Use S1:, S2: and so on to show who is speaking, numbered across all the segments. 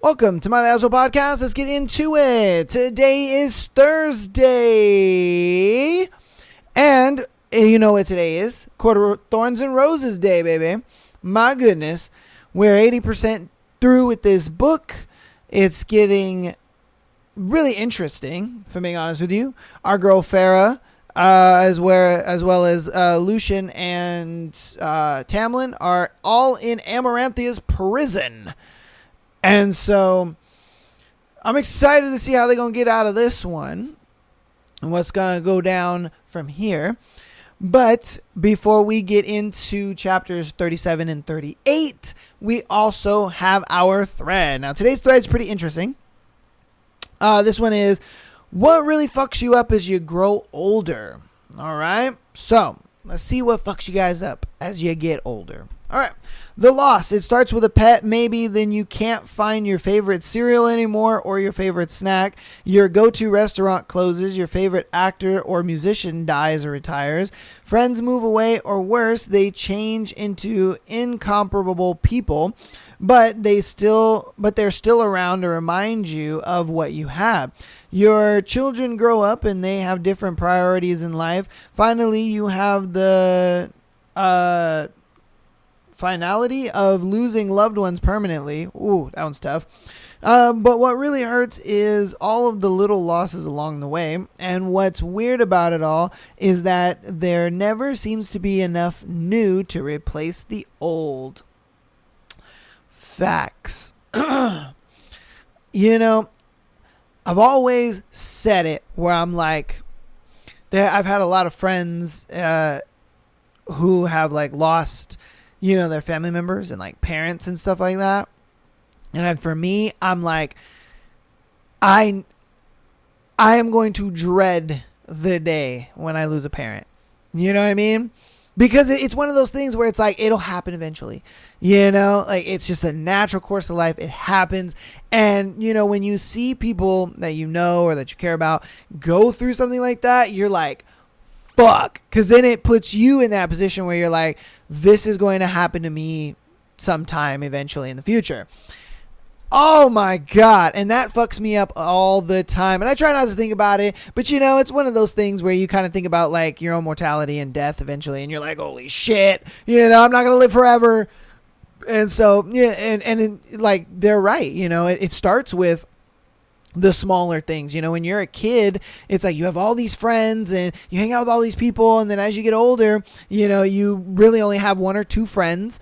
S1: Welcome to my Lazo podcast. Let's get into it. Today is Thursday. And you know what today is? Thorns and Roses Day, baby. My goodness. We're 80% through with this book. It's getting really interesting, if I'm being honest with you. Our girl Farah, as well as Lucian and Tamlin are all in Amaranthia's prison. And so I'm excited to see how they're going to get out of this one and what's going to go down from here. But before we get into chapters 37 and 38, we also have our thread. Now, today's thread is pretty interesting. This one is, what really fucks you up as you grow older? All right. So let's see what fucks you guys up as you get older. All right. The loss. It starts with a pet, maybe, then you can't find your favorite cereal anymore or your favorite snack. Your go-to restaurant closes. Your favorite actor or musician dies or retires. Friends move away, or worse, they change into incomparable people, but they're still around to remind you of what you have. Your children grow up and they have different priorities in life. Finally, you have the finality of losing loved ones permanently. Ooh, that one's tough. But what really hurts is all of the little losses along the way. And what's weird about it all is that there never seems to be enough new to replace the old. Facts. You know, I've always said it where I'm like, I've had a lot of friends who have like lost, you know, their family members and like parents and stuff like that. And for me, I'm like, I am going to dread the day when I lose a parent. You know what I mean? Because it's one of those things where it's like, it'll happen eventually, you know, like it's just a natural course of life. It happens. And, you know, when you see people that you know or that you care about go through something like that, you're like, fuck. Because then it puts you in that position where you're like, this is going to happen to me sometime eventually in the future. Oh my God. And that fucks me up all the time. And I try not to think about it, but you know, it's one of those things where you kind of think about like your own mortality and death eventually. And you're like, holy shit, you know, I'm not going to live forever. And so, yeah, and like, they're right. You know, it starts with the smaller things. You know, when you're a kid, it's like you have all these friends and you hang out with all these people. And then as you get older, you know, you really only have one or two friends.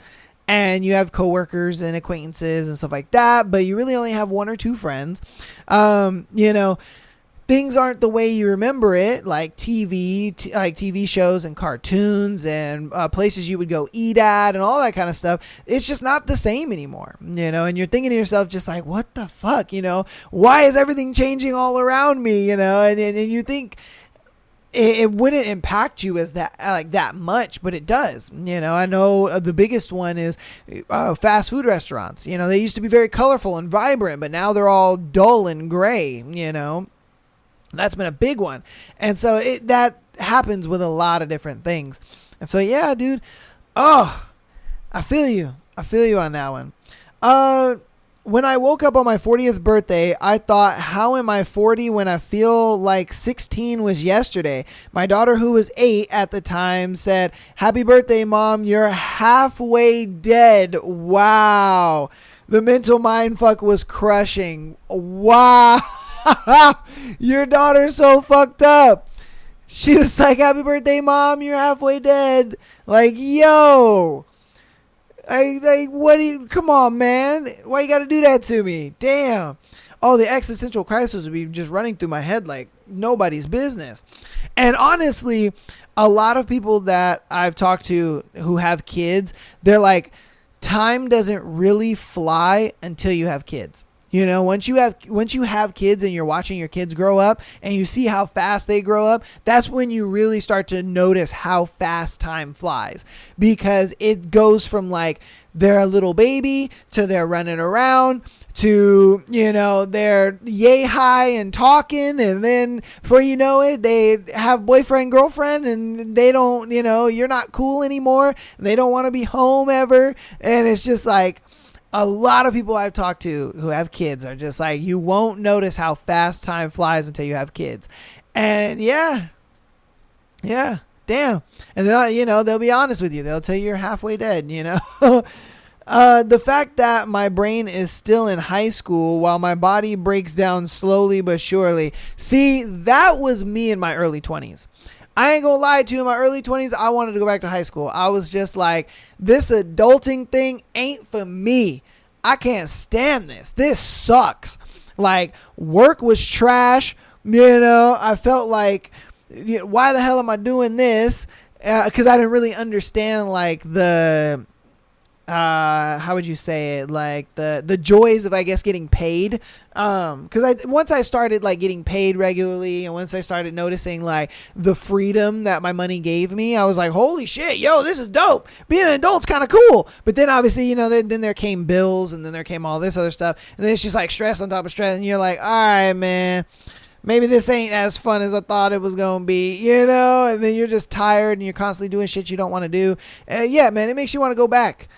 S1: And you have coworkers and acquaintances and stuff like that, but you really only have one or two friends. You know, things aren't the way you remember it, like TV shows and cartoons and places you would go eat at and all that kind of stuff. It's just not the same anymore, you know, and you're thinking to yourself just like, what the fuck, you know, why is everything changing all around me, you know, and you think it wouldn't impact you as that much, but it does. You know, I know the biggest one is fast food restaurants. You know, they used to be very colorful and vibrant, but now they're all dull and gray. You know, that's been a big one, and so that happens with a lot of different things. And so, yeah, dude. Oh, I feel you on that one. When I woke up on my 40th birthday, I thought, how am I 40 when I feel like 16 was yesterday? My daughter, who was 8 at the time, said, happy birthday, Mom. You're halfway dead. Wow. The mental mind fuck was crushing. Wow. Your daughter's so fucked up. She was like, happy birthday, Mom. You're halfway dead. Like, yo. Come on, man. Why you gotta do that to me? Damn. Oh, the existential crisis would be just running through my head like nobody's business. And honestly, a lot of people that I've talked to who have kids, they're like, time doesn't really fly until you have kids. You know, once you have kids and you're watching your kids grow up and you see how fast they grow up, that's when you really start to notice how fast time flies, because it goes from like they're a little baby to they're running around to, you know, they're yay high and talking, and then before you know it, they have boyfriend, girlfriend, and they don't, you know, you're not cool anymore, and they don't want to be home ever, and it's just like, A lot of people I've talked to who have kids are just like, you won't notice how fast time flies until you have kids. And yeah, damn. And then, they'll be honest with you. They'll tell you you're halfway dead, The fact that my brain is still in high school while my body breaks down slowly but surely. See, that was me in my early 20s. I ain't gonna lie to you, in my early 20s, I wanted to go back to high school. I was just like, this adulting thing ain't for me. I can't stand this. This sucks. Like, work was trash. I felt like, why the hell am I doing this? Because I didn't really understand, like, the... how would you say it? Like the joys of, I guess, getting paid. Cause once I started like getting paid regularly, and once I started noticing like the freedom that my money gave me, I was like, holy shit, yo, this is dope. Being an adult's kind of cool. But then obviously, then there came bills, and then there came all this other stuff. And then it's just like stress on top of stress. And you're like, all right, man, maybe this ain't as fun as I thought it was going to be, and then you're just tired and you're constantly doing shit you don't want to do. Yeah, man, it makes you want to go back.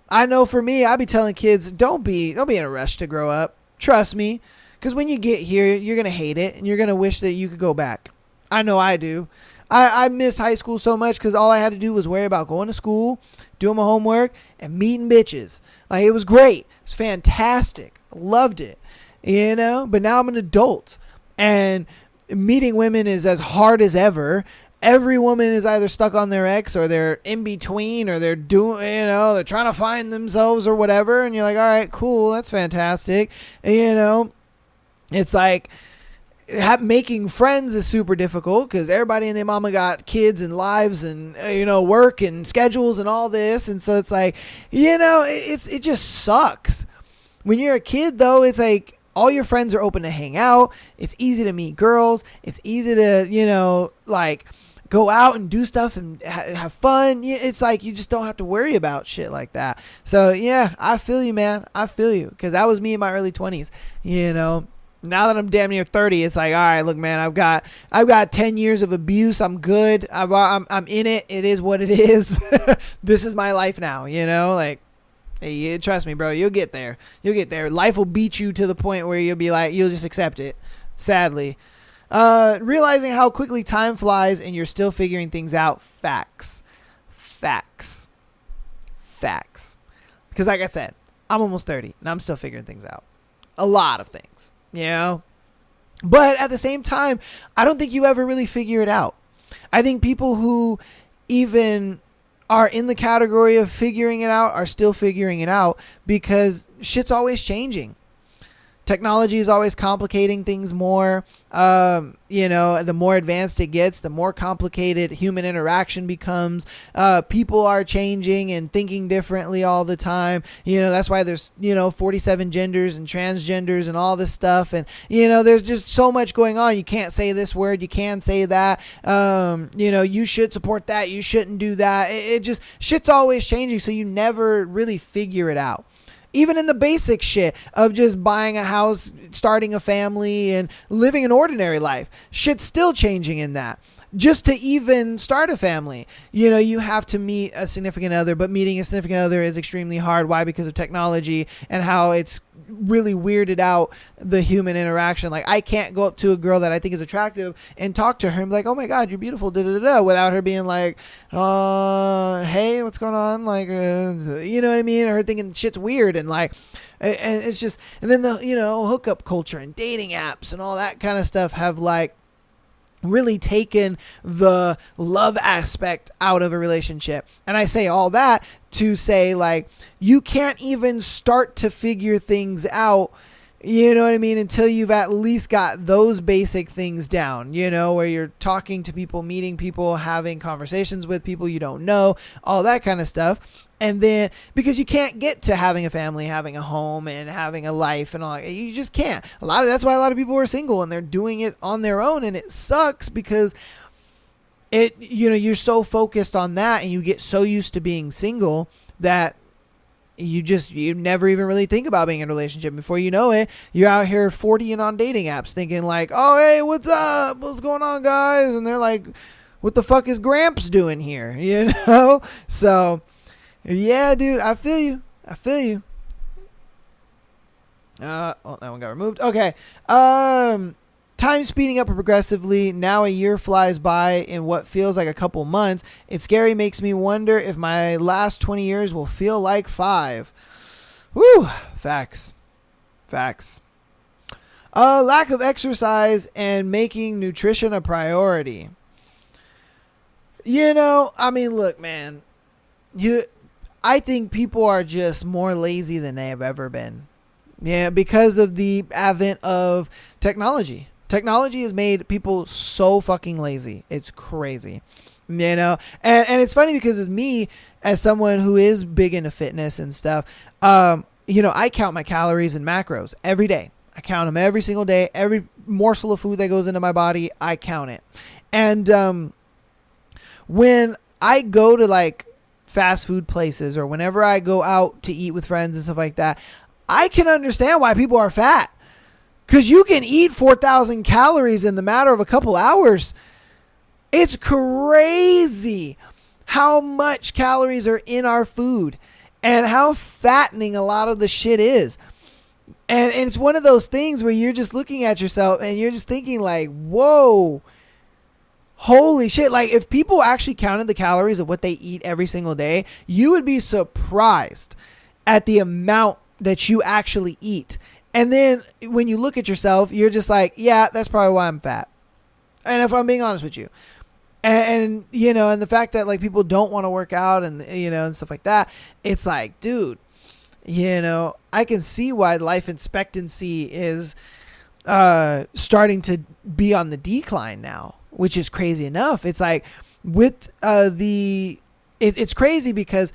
S1: I know for me, I be telling kids, don't be in a rush to grow up. Trust me. Because when you get here, you're going to hate it, and you're going to wish that you could go back. I know I do. I missed high school so much because all I had to do was worry about going to school, doing my homework, and meeting bitches. Like, it was great. It was fantastic. I loved it. But now I'm an adult, and meeting women is as hard as ever. Every woman is either stuck on their ex, or they're in between, or they're doing, they're trying to find themselves or whatever. And you're like, all right, cool. That's fantastic. It's like making friends is super difficult because everybody and their mama got kids and lives and, work and schedules and all this. And so it's like, it just sucks. When you're a kid though, it's like, all your friends are open to hang out. It's easy to meet girls. It's easy to, go out and do stuff and have fun. It's like you just don't have to worry about shit like that. So, yeah, I feel you, man. I feel you, because that was me in my early 20s. Now that I'm damn near 30, it's like, all right, look, man, I've got 10 years of abuse. I'm good. I'm in it. It is what it is. This is my life now, like. Hey, trust me, bro. You'll get there. Life will beat you to the point where you'll be like, you'll just accept it. Sadly. Realizing how quickly time flies and you're still figuring things out. Facts. Because like I said, I'm almost 30 and I'm still figuring things out. A lot of things, But at the same time, I don't think you ever really figure it out. I think people who even are in the category of figuring it out are still figuring it out because shit's always changing. Technology is always complicating things more. The more advanced it gets, the more complicated human interaction becomes. People are changing and thinking differently all the time. That's why there's, 47 genders and transgenders and all this stuff. And, there's just so much going on. You can't say this word. You can say that. You should support that. You shouldn't do that. It just, shit's always changing. So you never really figure it out. Even in the basic shit of just buying a house, starting a family, and living an ordinary life. Shit's still changing in that. Just to even start a family, you have to meet a significant other, but meeting a significant other is extremely hard. Why? Because of technology and how it's really weirded out the human interaction. Like, I can't go up to a girl that I think is attractive and talk to her and be like, oh my God, you're beautiful, without her being like, hey, what's going on? Like, you know what I mean? Or her thinking shit's weird and like, and it's just, and then the, hookup culture and dating apps and all that kind of stuff have like, really taken the love aspect out of a relationship. And I say all that to say, like, you can't even start to figure things out, you know what I mean, until you've at least got those basic things down, where you're talking to people, meeting people, having conversations with people you don't know, all that kind of stuff. And then, because you can't get to having a family, having a home, and having a life and all, you just can't. That's why a lot of people are single and they're doing it on their own, and it sucks because you're so focused on that and you get so used to being single that you never even really think about being in a relationship. Before you know it, you're out here 40 and on dating apps thinking like, oh, hey, what's up? What's going on, guys? And they're like, what the fuck is Gramps doing here? So, yeah, dude, I feel you. Well, that one got removed. Okay. Time speeding up progressively. Now a year flies by in what feels like a couple months. It's scary. Makes me wonder if my last 20 years will feel like 5. Woo. Facts. Lack of exercise and making nutrition a priority. I mean, look, man. I think people are just more lazy than they have ever been. Yeah, because of the advent of technology. Technology has made people so fucking lazy. It's crazy. And it's funny because as me, as someone who is big into fitness and stuff, I count my calories and macros every day. I count them every single day. Every morsel of food that goes into my body, I count it. And when I go to like fast food places or whenever I go out to eat with friends and stuff like that, I can understand why people are fat. Because you can eat 4,000 calories in the matter of a couple hours. It's crazy how much calories are in our food and how fattening a lot of the shit is. And it's one of those things where you're just looking at yourself and you're just thinking like, whoa, holy shit. Like if people actually counted the calories of what they eat every single day, you would be surprised at the amount that you actually eat. And then when you look at yourself, you're just like, yeah, that's probably why I'm fat. And if I'm being honest with you, and the fact that like people don't want to work out and, and stuff like that, it's like, dude, I can see why life expectancy is starting to be on the decline now, which is crazy enough. It's like with it's crazy because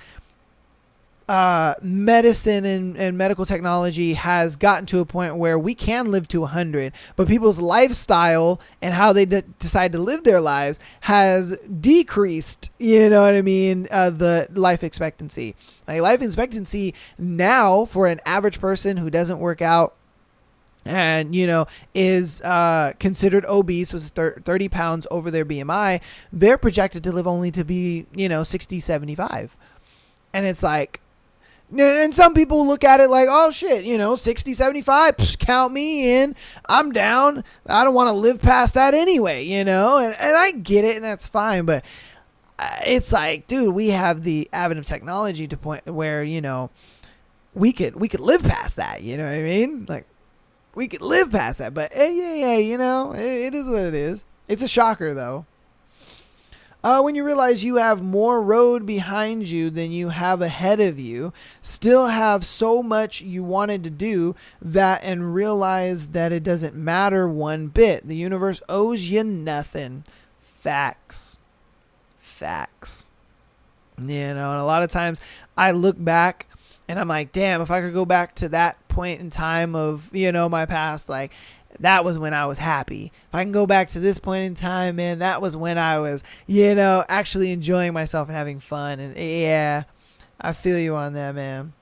S1: medicine and medical technology has gotten to a point where we can live to 100, but people's lifestyle and how they decide to live their lives has decreased, the life expectancy. Like life expectancy now for an average person who doesn't work out and, is considered obese, was 30 pounds over their BMI, they're projected to live only to be, 60, 75. And it's like, and some people look at it like, oh shit, 60, 75, count me in. I'm down. I don't want to live past that anyway, and I get it and that's fine. But it's like, dude, we have the advent of technology to point where, we could live past that. You know what I mean? Like we could live past that, but yeah, it is what it is. It's a shocker though. When you realize you have more road behind you than you have ahead of you, still have so much you wanted to do that, and realize that it doesn't matter one bit. The universe owes you nothing. Facts. And a lot of times I look back and I'm like, damn, if I could go back to that point in time of, my past, like, that was when I was happy. If I can go back to this point in time, man, that was when I was, actually enjoying myself and having fun. And yeah, I feel you on that, man.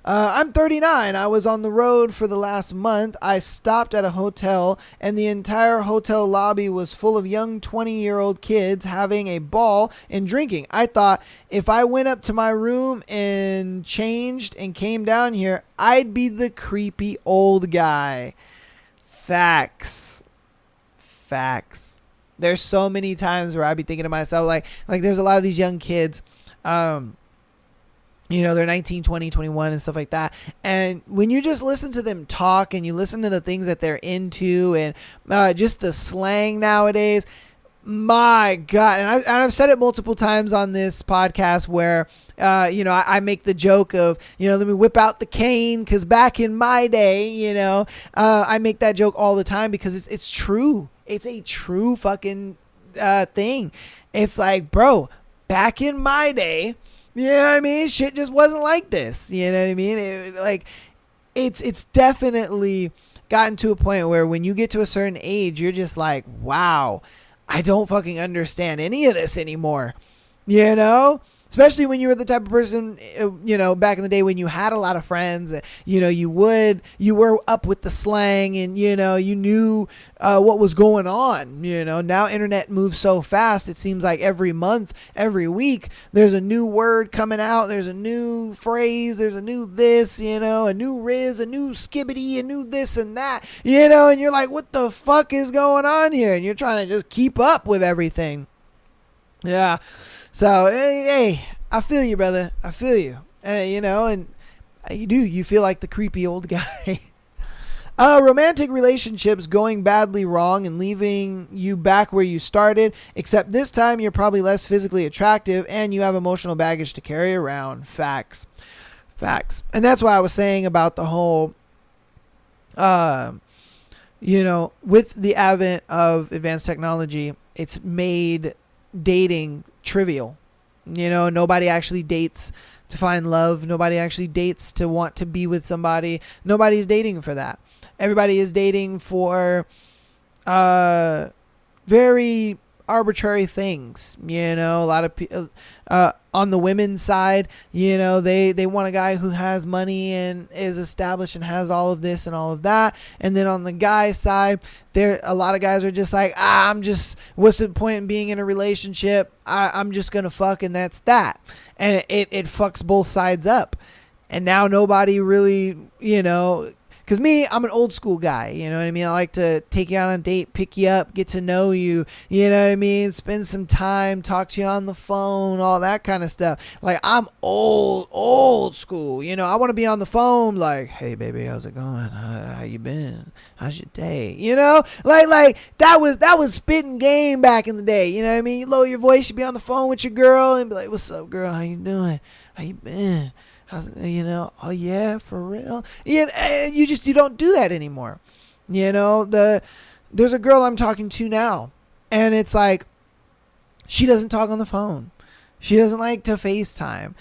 S1: I'm 39. I was on the road for the last month. I stopped at a hotel and the entire hotel lobby was full of young 20-year-old kids having a ball and drinking. I thought if I went up to my room and changed and came down here, I'd be the creepy old guy. Facts. There's so many times where I'd be thinking to myself, like there's a lot of these young kids, they're 19, 20, 21 and stuff like that. And when you just listen to them talk and you listen to the things that they're into and just the slang nowadays, my God. And I've said it multiple times on this podcast where, I make the joke of, let me whip out the cane. Cause back in my day, I make that joke all the time because it's true. It's a true fucking thing. It's like, bro, back in my day, shit just wasn't like this. You know what I mean? It's definitely gotten to a point where when you get to a certain age, you're just like, wow, I don't fucking understand any of this anymore. Especially when you were the type of person, back in the day when you had a lot of friends, you were up with the slang and, you knew what was going on. Now internet moves so fast. It seems like every month, every week, there's a new word coming out. There's a new phrase. There's a new this, a new riz, a new skibbity, a new this and that, and you're like, what the fuck is going on here? And you're trying to just keep up with everything. Yeah. So, hey, I feel you, brother. I feel you. And, and you feel like the creepy old guy. Romantic relationships going badly wrong and leaving you back where you started, except this time you're probably less physically attractive and you have emotional baggage to carry around. Facts. And that's why I was saying about the whole, with the advent of advanced technology, it's made dating trivial. Nobody actually dates to find love. Nobody actually dates to want to be with somebody. Nobody's dating for that. Everybody is dating for very arbitrary things. A lot of people on the women's side, they want a guy who has money and is established and has all of this and all of that. And then on the guy's side, a lot of guys are just like, what's the point in being in a relationship? I'm just gonna fuck and that's that. And it fucks both sides up. And now nobody really, because me, I'm an old school guy, you know what I mean? I like to take you out on a date, pick you up, get to know you, you know what I mean? Spend some time, talk to you on the phone, all that kind of stuff. Like, I'm old school, I want to be on the phone like, hey, baby, how's it going? How you been? How's your day? Like that was spitting game back in the day, you know what I mean? You lower your voice, you be on the phone with your girl and be like, what's up, girl? How you doing? How you been? Oh yeah, for real. You don't do that anymore. There's a girl I'm talking to now, and it's like, she doesn't talk on the phone. She doesn't like to FaceTime.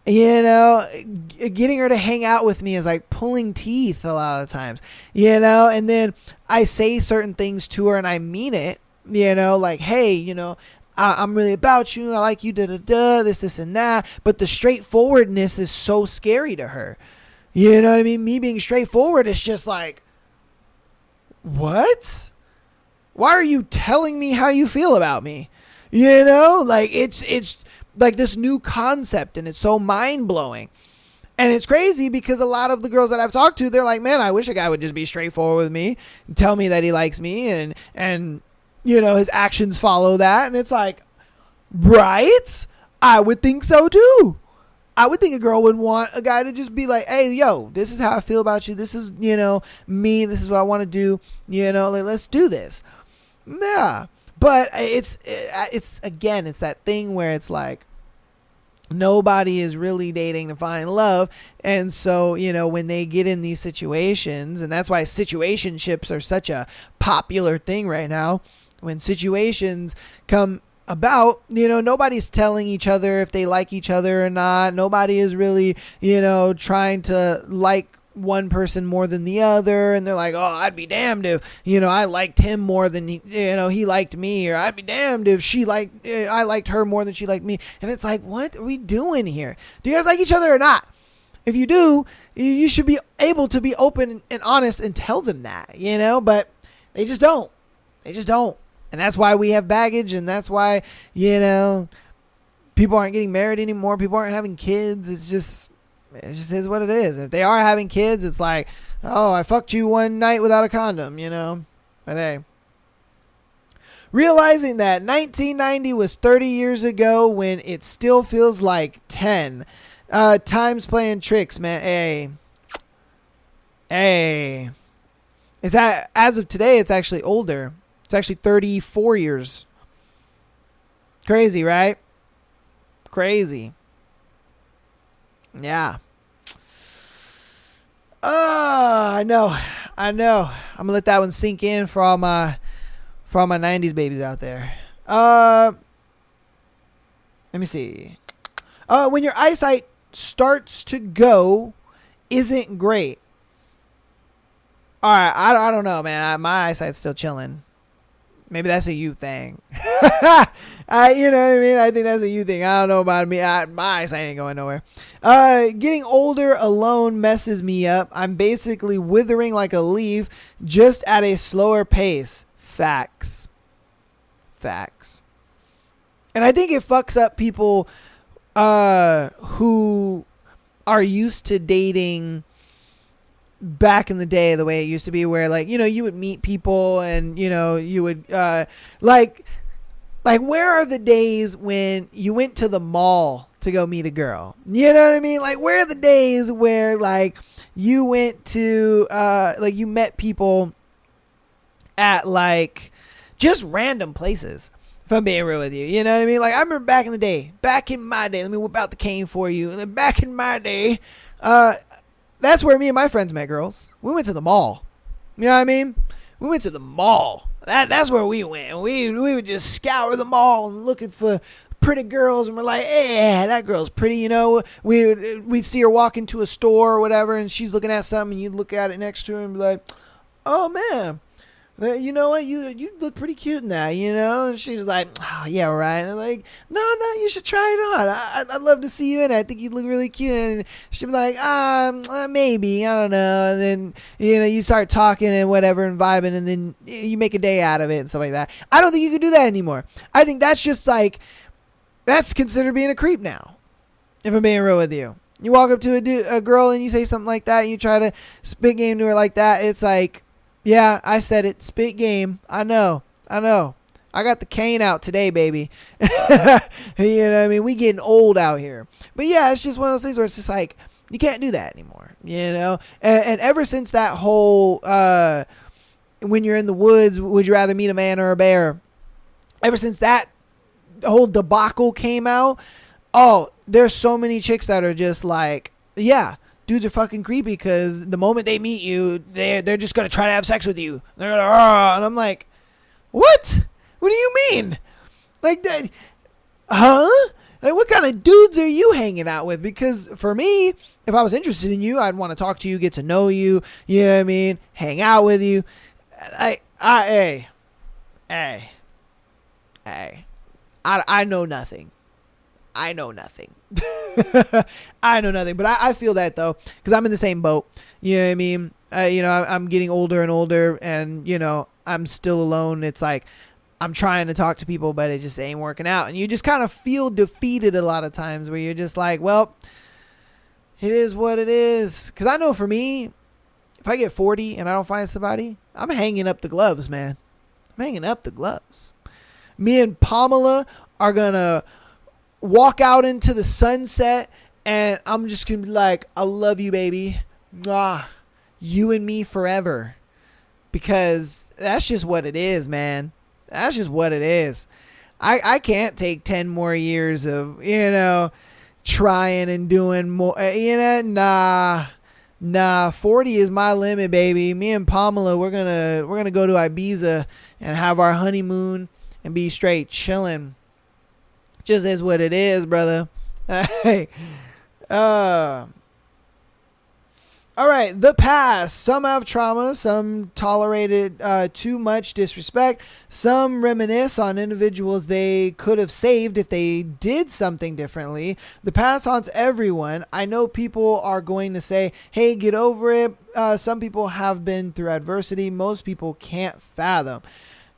S1: Getting her to hang out with me is like pulling teeth a lot of times, and then I say certain things to her and I mean it, like, hey, I'm really about you. I like you, this, and that. But the straightforwardness is so scary to her. You know what I mean? Me being straightforward is just like, what? Why are you telling me how you feel about me? Like it's like this new concept and it's so mind blowing. And it's crazy because a lot of the girls that I've talked to, they're like, man, I wish a guy would just be straightforward with me and tell me that he likes me and his actions follow that. And it's like, right? I would think so too. I would think a girl would want a guy to just be like, hey, yo, this is how I feel about you. This is, me. This is what I want to do. Like, let's do this. Yeah. But it's again, it's that thing where it's like, nobody is really dating to find love. And so, when they get in these situations, and that's why situationships are such a popular thing right now. When situations come about, nobody's telling each other if they like each other or not. Nobody is really, trying to like one person more than the other. And they're like, oh, I'd be damned if, I liked him more than he liked me, or I'd be damned if I liked her more than she liked me. And it's like, what are we doing here? Do you guys like each other or not? If you do, you should be able to be open and honest and tell them that, but they just don't. And that's why we have baggage, and that's why, people aren't getting married anymore. People aren't having kids. It just is what it is. If they are having kids, it's like, oh, I fucked you one night without a condom, But hey. Realizing that 1990 was 30 years ago when it still feels like 10. Time's playing tricks, man. Hey. As of today, it's actually older. It's actually 34 years. Crazy, right? Crazy. Yeah. I know. I'm gonna let that one sink in for all my 90s babies out there. Let me see. When your eyesight starts to go, isn't great. All right, I don't know, man. My eyesight's still chilling. Maybe that's a you thing. You know what I mean? I think that's a you thing. I don't know about me. My eyesight ain't going nowhere. Getting older alone messes me up. I'm basically withering like a leaf, just at a slower pace. Facts. And I think it fucks up people who are used to dating back in the day the way it used to be, where like, you know, you would meet people and, you know, you would like where are the days when you went to the mall to go meet a girl? You know what I mean? Like, where are the days where like you went to like you met people at like just random places? If I'm being real with you, you know what I mean? Like, I remember back in my day, let me whip out the cane for you. Back in my day, that's where me and my friends met girls. We went to the mall. You know what I mean? We went to the mall. That's where we went. We would just scour the mall and looking for pretty girls, and we're like, yeah, that girl's pretty, you know. We'd see her walk into a store or whatever, and she's looking at something, and you'd look at it next to her and be like, oh man, you know what, you look pretty cute in that, you know. And she's like, oh yeah, right. And I'm like, no, you should try it on. I'd love to see you in it. I think you look really cute. And she'd be like, maybe, I don't know. And then, you know, you start talking and whatever and vibing, and then you make a day out of it and stuff like that. I don't think you can do that anymore. I think that's just like, that's considered being a creep now, if I'm being real with you. You walk up to a girl and you say something like that, and you try to spit game to her like that. It's like, yeah, I said it. Spit game. I know. I got the cane out today, baby. You know what I mean? We getting old out here. But yeah, it's just one of those things where it's just like, you can't do that anymore, you know? And ever since that whole, when you're in the woods, would you rather meet a man or a bear? Ever since that whole debacle came out, oh, there's so many chicks that are just like, yeah, dudes are fucking creepy because the moment they meet you, they're just going to try to have sex with you. They're going to, and I'm like, what? What do you mean? Like that? Huh? Like, what kind of dudes are you hanging out with? Because for me, if I was interested in you, I'd want to talk to you, get to know you, you know what I mean? Hang out with you. I know nothing. I know nothing. I know nothing. But I feel that, though, because I'm in the same boat. You know what I mean? You know, I'm getting older and older, and, you know, I'm still alone. It's like I'm trying to talk to people, but it just ain't working out. And you just kind of feel defeated a lot of times, where you're just like, well, it is what it is. Because I know for me, if I get 40 and I don't find somebody, I'm hanging up the gloves, man. I'm hanging up the gloves. Me and Pamela are going to walk out into the sunset, and I'm just going to be like, I love you, baby. Mwah. You and me forever. Because that's just what it is, man. That's just what it is. I can't take 10 more years of, you know, trying and doing more. You know, nah. 40 is my limit, baby. Me and Pamela, we're gonna go to Ibiza and have our honeymoon and be straight chilling. Just is what it is, brother. Hey. All right, the past. Some have trauma. Some tolerated too much disrespect. Some reminisce on individuals they could have saved if they did something differently. The past haunts everyone. I know people are going to say, hey, get over it. Some people have been through adversity. Most people can't fathom.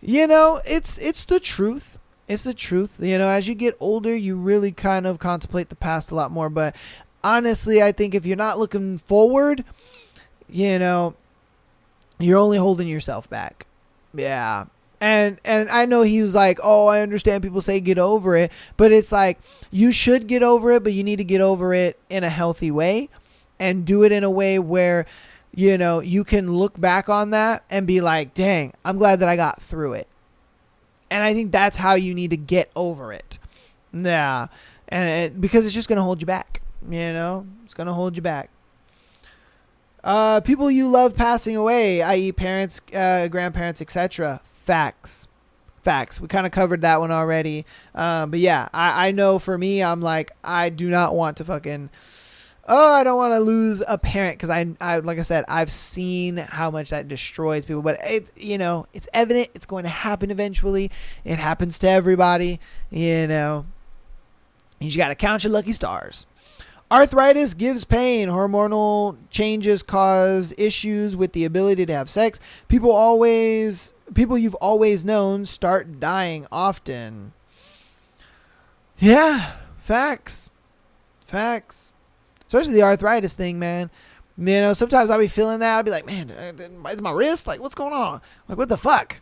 S1: You know, it's the truth. It's the truth. You know, as you get older, you really kind of contemplate the past a lot more. But honestly, I think if you're not looking forward, you know, you're only holding yourself back. Yeah. And I know he was like, oh, I understand people say get over it. But it's like, you should get over it, but you need to get over it in a healthy way and do it in a way where, you know, you can look back on that and be like, dang, I'm glad that I got through it. And I think that's how you need to get over it. Yeah. Because it's just going to hold you back. You know, it's going to hold you back. People you love passing away, i.e. parents, grandparents, etc. Facts. We kind of covered that one already. But yeah, I know for me, I'm like, I do not want to fucking Oh, I don't want to lose a parent because I, like I said, I've seen how much that destroys people. But it's evident it's going to happen eventually. It happens to everybody. You just got to count your lucky stars. Arthritis gives pain. Hormonal changes cause issues with the ability to have sex. People you've always known start dying often. Yeah, facts. Especially the arthritis thing, man. Sometimes I'll be feeling that. I'll be like, man, is my wrist? Like, what's going on? Like, what the fuck?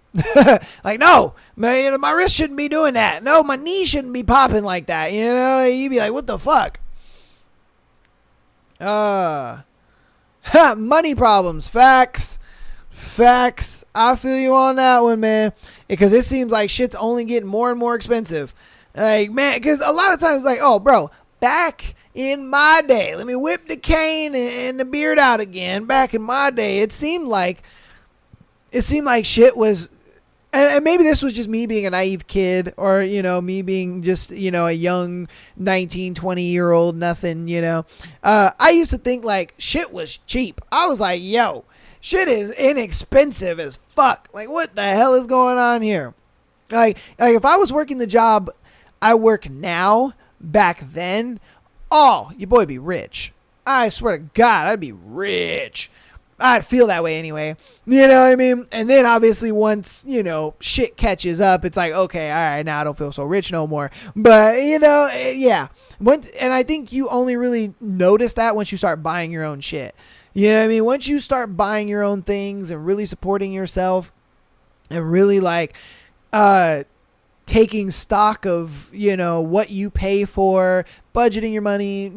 S1: Like, no, man, my wrist shouldn't be doing that. No, my knee shouldn't be popping like that. You'd be like, what the fuck? Money problems. Facts. I feel you on that one, man. Because it seems like shit's only getting more and more expensive. Like, man, because a lot of times, like, oh, bro, back in my day, let me whip the cane and the beard out again. Back in my day, it seemed like shit was, and maybe this was just me being a naive kid, or me being just a young 19, 20-year-old nothing. I used to think like shit was cheap. I was like, yo, shit is inexpensive as fuck. Like, what the hell is going on here? Like if I was working the job I work now, back then, oh, your boy be rich. I swear to God, I'd be rich. I'd feel that way anyway. You know what I mean? And then obviously once, shit catches up, it's like, okay, all right, now I don't feel so rich no more. But, yeah. And I think you only really notice that once you start buying your own shit. You know what I mean? Once you start buying your own things and really supporting yourself and really taking stock of, what you pay for, budgeting your money,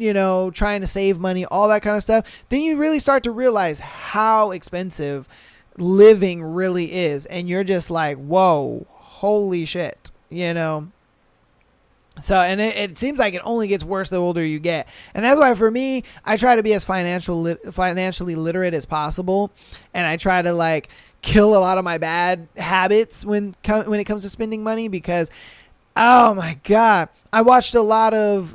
S1: trying to save money, all that kind of stuff, then you really start to realize how expensive living really is. And you're just like, whoa, holy shit, So, and it seems like it only gets worse the older you get. And that's why for me, I try to be as financially literate as possible. And I try to kill a lot of my bad habits when it comes to spending money, because oh my God, I watched a lot of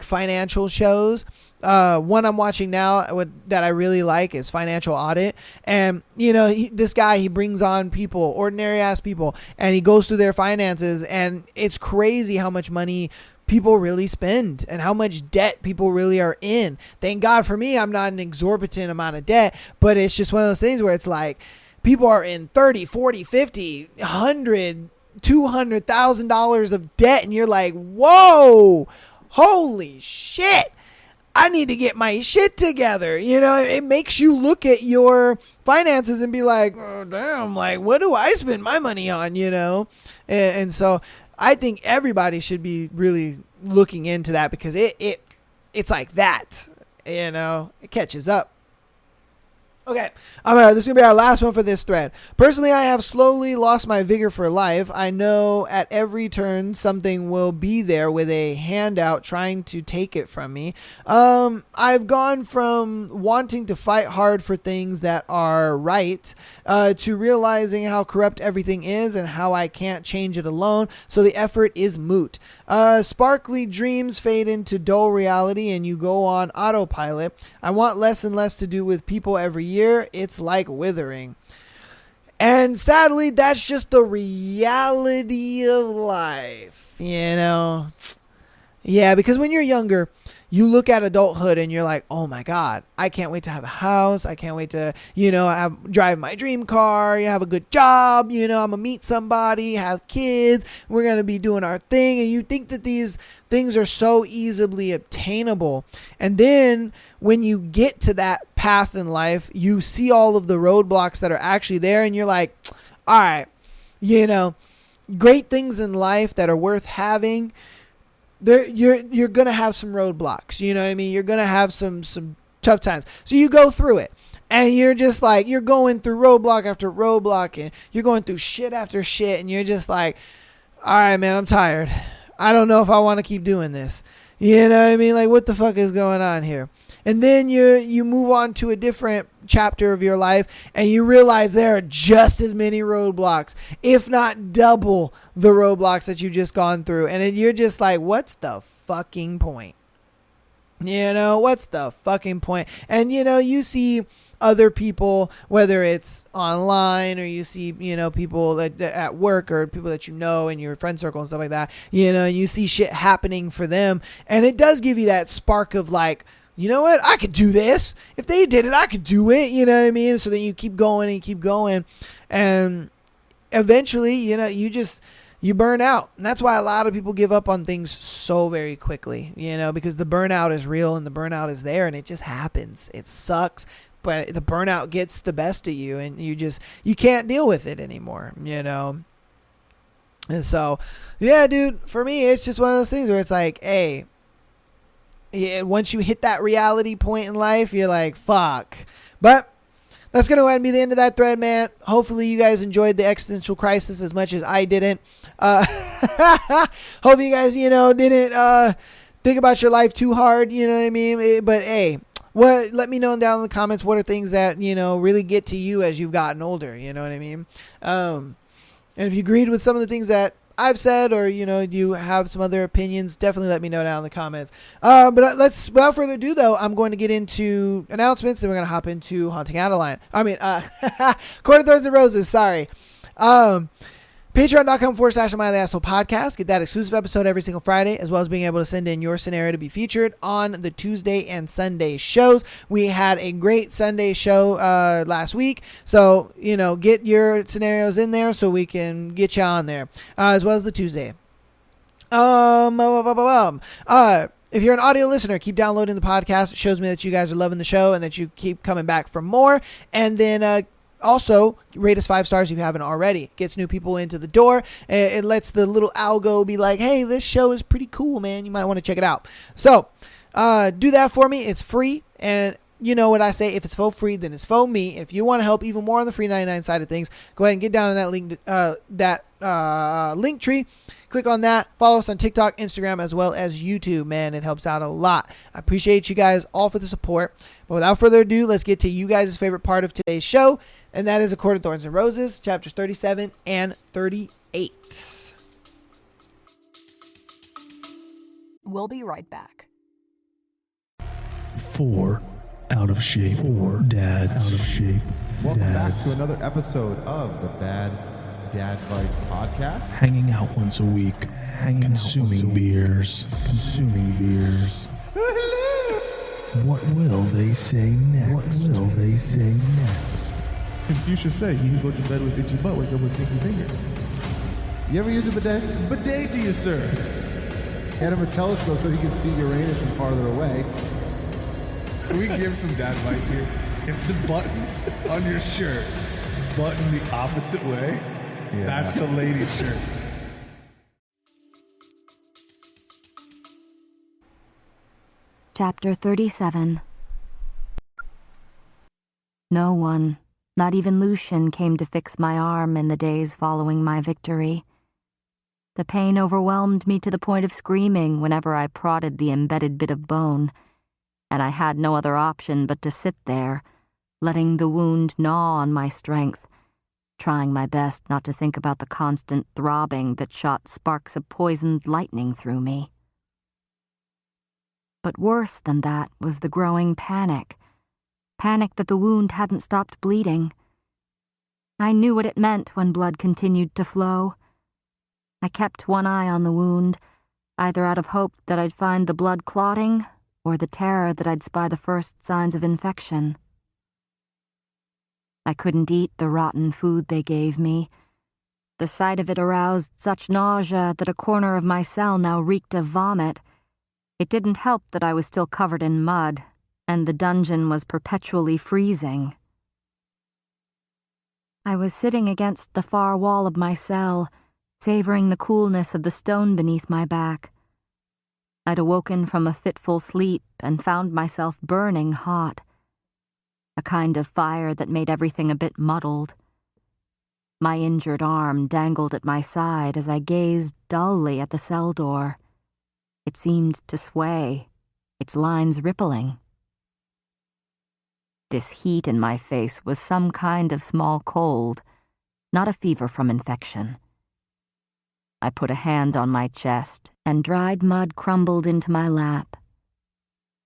S1: financial shows. One I'm watching now that I really like is Financial Audit. And, this guy, he brings on people, ordinary ass people, and he goes through their finances, and it's crazy how much money people really spend and how much debt people really are in. Thank God for me, I'm not an exorbitant amount of debt, but it's just one of those things where it's like, people are in 30, 40, 50, 100, $200,000 of debt. And you're like, whoa, holy shit. I need to get my shit together. It makes you look at your finances and be like, oh, damn, what do I spend my money on, And so I think everybody should be really looking into that, because it's like that, it catches up. Okay, this is going to be our last one for this thread. Personally, I have slowly lost my vigor for life. I know at every turn something will be there with a handout trying to take it from me. I've gone from wanting to fight hard for things that are right to realizing how corrupt everything is and how I can't change it alone, so the effort is moot. Sparkly dreams fade into dull reality and you go on autopilot. I want less and less to do with people every year. It's like withering. And sadly, that's just the reality of life, Yeah, because when you're younger, you look at adulthood and you're like, oh my God, I can't wait to have a house. I can't wait to, drive my dream car, have a good job. I'm going to meet somebody, have kids. We're going to be doing our thing. And you think that these things are so easily obtainable. And then when you get to that path in life, you see all of the roadblocks that are actually there. And you're like, all right, great things in life that are worth having, you're gonna have some roadblocks. You know what I mean? You're gonna have some tough times. So you go through it, and you're just like, you're going through roadblock after roadblock, and you're going through shit after shit, and you're just like, all right, man, I'm tired. I don't know if I want to keep doing this. You know what I mean? Like, what the fuck is going on here? And then you move on to a different chapter of your life, and you realize there are just as many roadblocks, if not double the roadblocks that you've just gone through. And then you're just like, what's the fucking point? You know, what's the fucking point? And, you know, you see other people, whether it's online or you see, you know, people that at work or people that you know in your friend circle and stuff like that, you know, you see shit happening for them. And it does give you that spark of like, you know what? I could do this. If they did it, I could do it. You know what I mean? So then you keep going and keep going. And eventually, you know, you burn out. And that's why a lot of people give up on things so very quickly, you know, because the burnout is real and the burnout is there and it just happens. It sucks, but the burnout gets the best of you and you can't deal with it anymore, you know? And so, yeah, dude, for me, it's just one of those things where it's like, hey, yeah, once you hit that reality point in life, you're like, fuck. But that's going to go ahead and be the end of that thread, man. Hopefully you guys enjoyed the existential crisis as much as I didn't. Hopefully you guys, you know, didn't think about your life too hard, you know what I mean? But hey, let me know down in the comments what are things that, you know, really get to you as you've gotten older, you know what I mean? And if you agreed with some of the things that I've said, or, you know, you have some other opinions, definitely let me know down in the comments. But without further ado, though, I'm going to get into announcements, and we're going to hop into Haunting Adeline. Court of Thorns and Roses, sorry. Patreon.com/Am I the Asshole podcast. Get that exclusive episode every single Friday, as well as being able to send in your scenario to be featured on the Tuesday and Sunday shows. We had a great Sunday show last week, so, you know, get your scenarios in there so we can get you on there, as well as the Tuesday. If you're an audio listener, keep downloading the podcast. It shows me that you guys are loving the show and that you keep coming back for more. And then also, rate us 5 stars if you haven't already. It gets new people into the door. It lets the little algo be like, hey, this show is pretty cool, man. You might want to check it out. So, do that for me. It's free. And you know what I say. If it's for free, then it's for me. If you want to help even more on the free 99 side of things, go ahead and get down on that link tree. Click on that. Follow us on TikTok, Instagram, as well as YouTube, man. It helps out a lot. I appreciate you guys all for the support. But without further ado, let's get to you guys' favorite part of today's show, and that is A Court of Thorns and Roses, chapters 37 and 38.
S2: We'll be right back.
S3: 4 out of shape. 4 dads. Out of shape.
S4: Welcome back to another episode of the Bad Dad Advice Podcast.
S3: Hanging out once a week. Consuming beers. What will they say next?
S4: Confucius said, "You can go to bed with itchy butt, wake up with stinky fingers." You ever use a bidet? Bidet to you, sir. Hand him a telescope so he can see Uranus from farther away.
S5: Can we give some dad advice here? If the buttons on your shirt button the opposite way, that's the lady's shirt.
S2: Chapter 37. No one, not even Lucian, came to fix my arm in the days following my victory. The pain overwhelmed me to the point of screaming whenever I prodded the embedded bit of bone, and I had no other option but to sit there, letting the wound gnaw on my strength, trying my best not to think about the constant throbbing that shot sparks of poisoned lightning through me. But worse than that was the growing panic that the wound hadn't stopped bleeding. I knew what it meant when blood continued to flow. I kept one eye on the wound, either out of hope that I'd find the blood clotting or the terror that I'd spy the first signs of infection. I couldn't eat the rotten food they gave me. The sight of it aroused such nausea that a corner of my cell now reeked of vomit. It didn't help that I was still covered in mud, and the dungeon was perpetually freezing. I was sitting against the far wall of my cell, savoring the coolness of the stone beneath my back. I'd awoken from a fitful sleep and found myself burning hot, a kind of fire that made everything a bit muddled. My injured arm dangled at my side as I gazed dully at the cell door. It seemed to sway, its lines rippling. This heat in my face was some kind of small cold, not a fever from infection. I put a hand on my chest, and dried mud crumbled into my lap.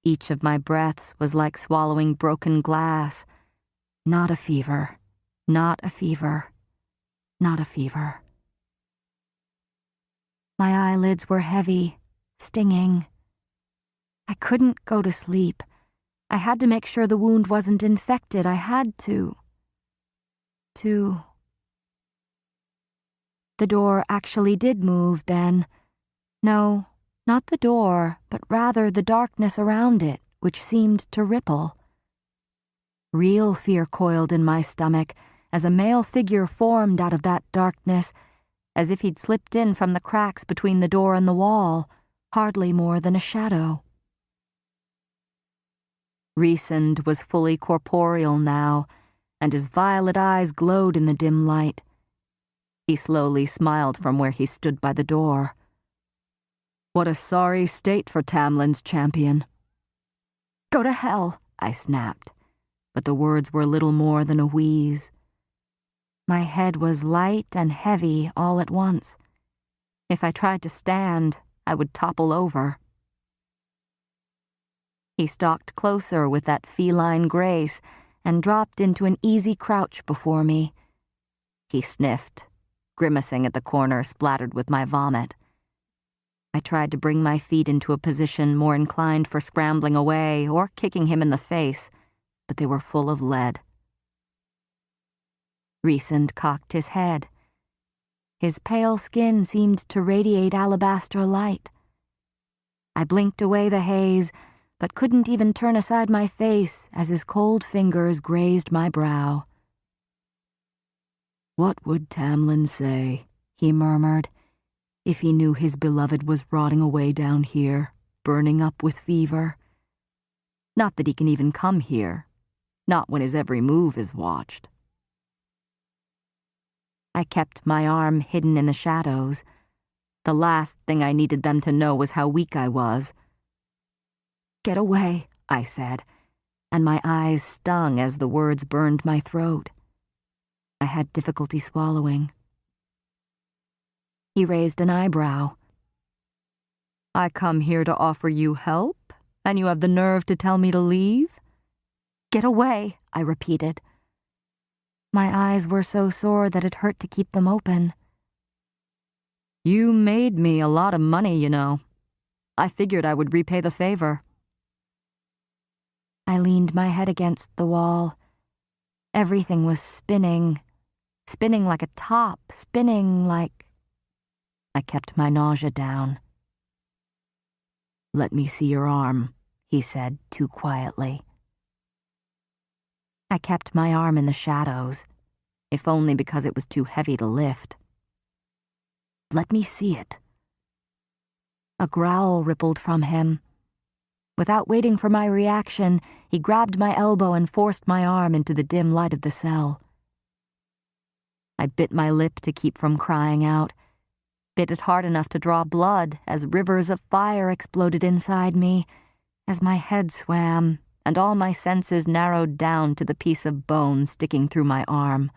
S2: Each of my breaths was like swallowing broken glass. Not a fever, not a fever, not a fever. My eyelids were heavy, stinging. I couldn't go to sleep. I had to make sure the wound wasn't infected. I had to. The door actually did move then. No, not the door, but rather the darkness around it, which seemed to ripple. Real fear coiled in my stomach as a male figure formed out of that darkness, as if he'd slipped in from the cracks between the door and the wall, hardly more than a shadow. Rhysand was fully corporeal now, and his violet eyes glowed in the dim light. He slowly smiled from where he stood by the door. What a sorry state for Tamlin's champion. Go to hell, I snapped, but the words were little more than a wheeze. My head was light and heavy all at once. If I tried to stand, I would topple over. He stalked closer with that feline grace and dropped into an easy crouch before me. He sniffed, grimacing at the corner splattered with my vomit. I tried to bring my feet into a position more inclined for scrambling away or kicking him in the face, but they were full of lead. Rhysand cocked his head. His pale skin seemed to radiate alabaster light. I blinked away the haze, but couldn't even turn aside my face as his cold fingers grazed my brow. What would Tamlin say, he murmured, if he knew his beloved was rotting away down here, burning up with fever? Not that he can even come here, not when his every move is watched. I kept my arm hidden in the shadows. The last thing I needed them to know was how weak I was. Get away, I said, and my eyes stung as the words burned my throat. I had difficulty swallowing. He raised an eyebrow. I come here to offer you help, and you have the nerve to tell me to leave? Get away, I repeated. My eyes were so sore that it hurt to keep them open. You made me a lot of money, you know. I figured I would repay the favor. I leaned my head against the wall. Everything was spinning like a top, spinning like... I kept my nausea down. Let me see your arm, he said too quietly. I kept my arm in the shadows, if only because it was too heavy to lift. Let me see it. A growl rippled from him. Without waiting for my reaction, he grabbed my elbow and forced my arm into the dim light of the cell. I bit my lip to keep from crying out, bit it hard enough to draw blood as rivers of fire exploded inside me, as my head swam and all my senses narrowed down to the piece of bone sticking through my arm.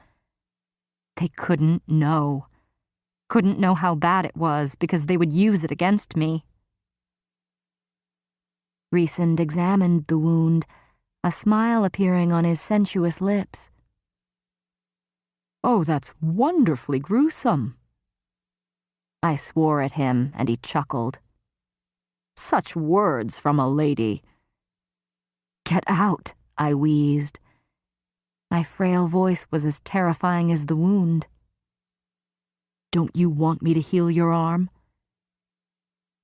S2: They couldn't know how bad it was because they would use it against me. Rhysand examined the wound, a smile appearing on his sensuous lips. Oh, that's wonderfully gruesome. I swore at him, and he chuckled. Such words from a lady. Get out, I wheezed. My frail voice was as terrifying as the wound. Don't you want me to heal your arm?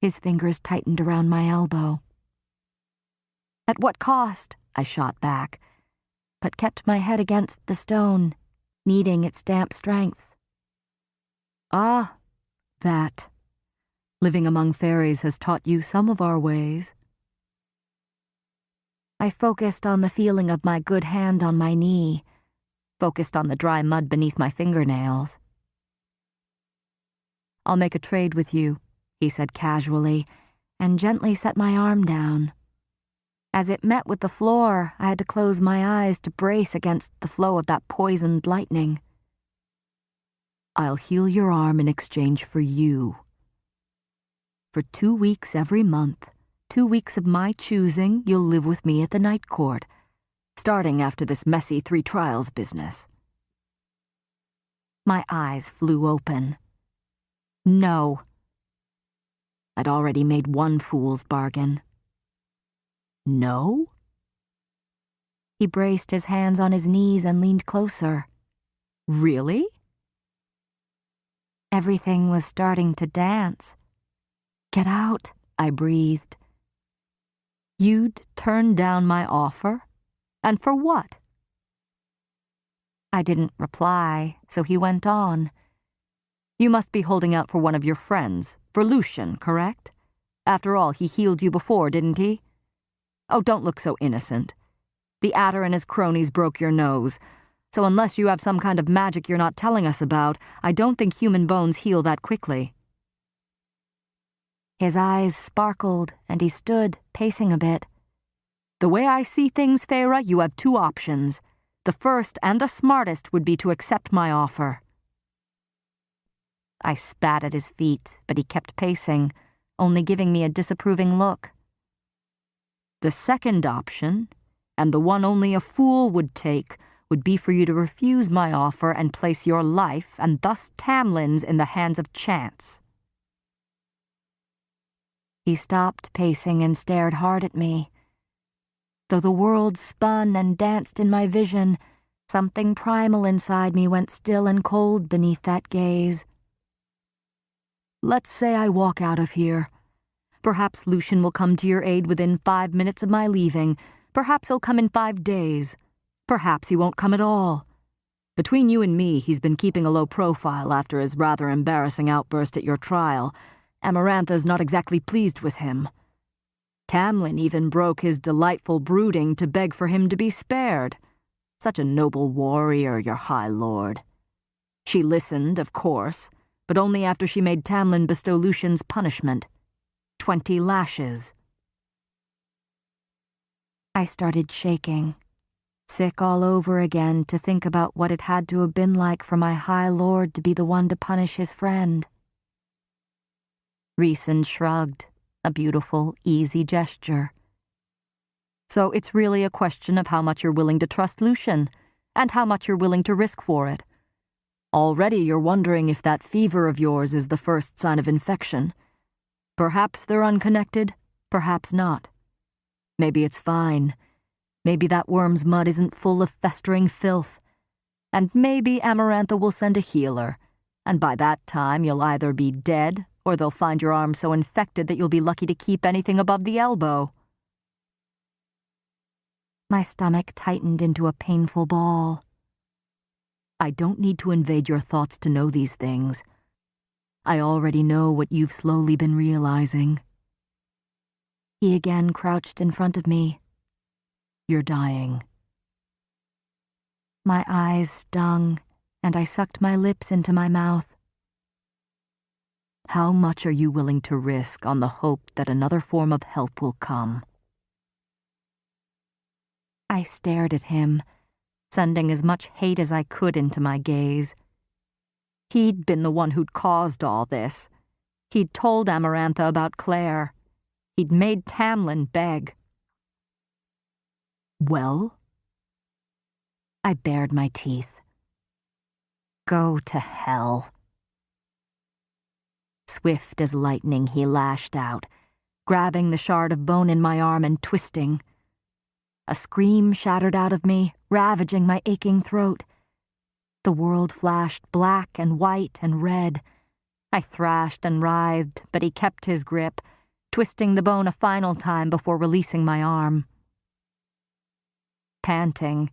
S2: His fingers tightened around my elbow. At what cost? I shot back, but kept my head against the stone, needing its damp strength. Ah, that. Living among fairies has taught you some of our ways. I focused on the feeling of my good hand on my knee, focused on the dry mud beneath my fingernails. I'll make a trade with you, he said casually, and gently set my arm down. As it met with the floor, I had to close my eyes to brace against the flow of that poisoned lightning. I'll heal your arm in exchange for you. For 2 weeks every month, 2 weeks of my choosing, you'll live with me at the night court, starting after this messy 3 trials business. My eyes flew open. No. I'd already made one fool's bargain. No? He braced his hands on his knees and leaned closer. Really? Everything was starting to dance. Get out, I breathed. You'd turn down my offer? And for what? I didn't reply, so he went on. You must be holding out for one of your friends, for Lucian, correct? After all, he healed you before, didn't he? Oh, don't look so innocent. The Adder and his cronies broke your nose, so unless you have some kind of magic you're not telling us about, I don't think human bones heal that quickly. His eyes sparkled, and he stood, pacing a bit. The way I see things, Feyre, you have 2 options. The first and the smartest would be to accept my offer. I spat at his feet, but he kept pacing, only giving me a disapproving look. The second option, and the one only a fool would take, would be for you to refuse my offer and place your life, and thus Tamlin's, in the hands of chance. He stopped pacing and stared hard at me. Though the world spun and danced in my vision, something primal inside me went still and cold beneath that gaze. Let's say I walk out of here. Perhaps Lucian will come to your aid within 5 minutes of my leaving. Perhaps he'll come in 5 days. Perhaps he won't come at all. Between you and me, he's been keeping a low profile after his rather embarrassing outburst at your trial. Amarantha's not exactly pleased with him. Tamlin even broke his delightful brooding to beg for him to be spared. Such a noble warrior, your high lord. She listened, of course, but only after she made Tamlin bestow Lucian's punishment. 20 lashes. I started shaking, sick all over again to think about what it had to have been like for my high lord to be the one to punish his friend. Rhys shrugged, a beautiful, easy gesture. So it's really a question of how much you're willing to trust Lucian, and how much you're willing to risk for it. Already you're wondering if that fever of yours is the first sign of infection. Perhaps they're unconnected, perhaps not. Maybe it's fine. Maybe that worm's mud isn't full of festering filth. And maybe Amarantha will send a healer, and by that time you'll either be dead, or they'll find your arm so infected that you'll be lucky to keep anything above the elbow. My stomach tightened into a painful ball. I don't need to invade your thoughts to know these things. I already know what you've slowly been realizing. He again crouched in front of me. You're dying. My eyes stung, and I sucked my lips into my mouth. How much are you willing to risk on the hope that another form of help will come? I stared at him, sending as much hate as I could into my gaze. He'd been the one who'd caused all this. He'd told Amarantha about Claire. He'd made Tamlin beg. Well? I bared my teeth. Go to hell. Swift as lightning, he lashed out, grabbing the shard of bone in my arm and twisting. A scream shattered out of me, ravaging my aching throat. The world flashed black and white and red. I thrashed and writhed, but he kept his grip, twisting the bone a final time before releasing my arm. Panting,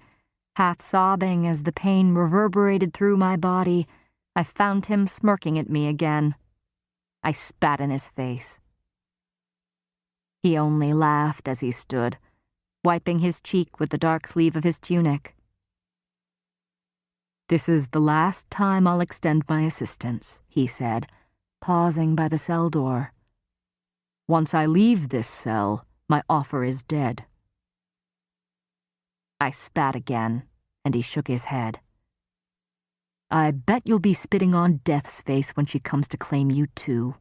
S2: half sobbing as the pain reverberated through my body, I found him smirking at me again. I spat in his face. He only laughed as he stood, wiping his cheek with the dark sleeve of his tunic. This is the last time I'll extend my assistance, he said, pausing by the cell door. Once I leave this cell, my offer is dead. I spat again, and he shook his head. I bet you'll be spitting on Death's face when she comes to claim you too.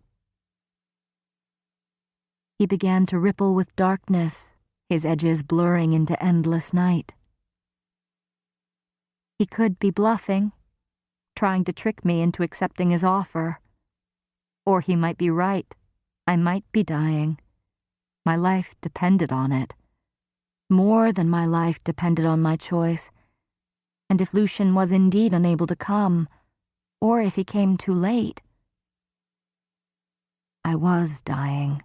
S2: He began to ripple with darkness, his edges blurring into endless night. He could be bluffing, trying to trick me into accepting his offer. Or he might be right. I might be dying. My life depended on it. More than my life depended on my choice. And if Lucian was indeed unable to come, or if he came too late, I was dying.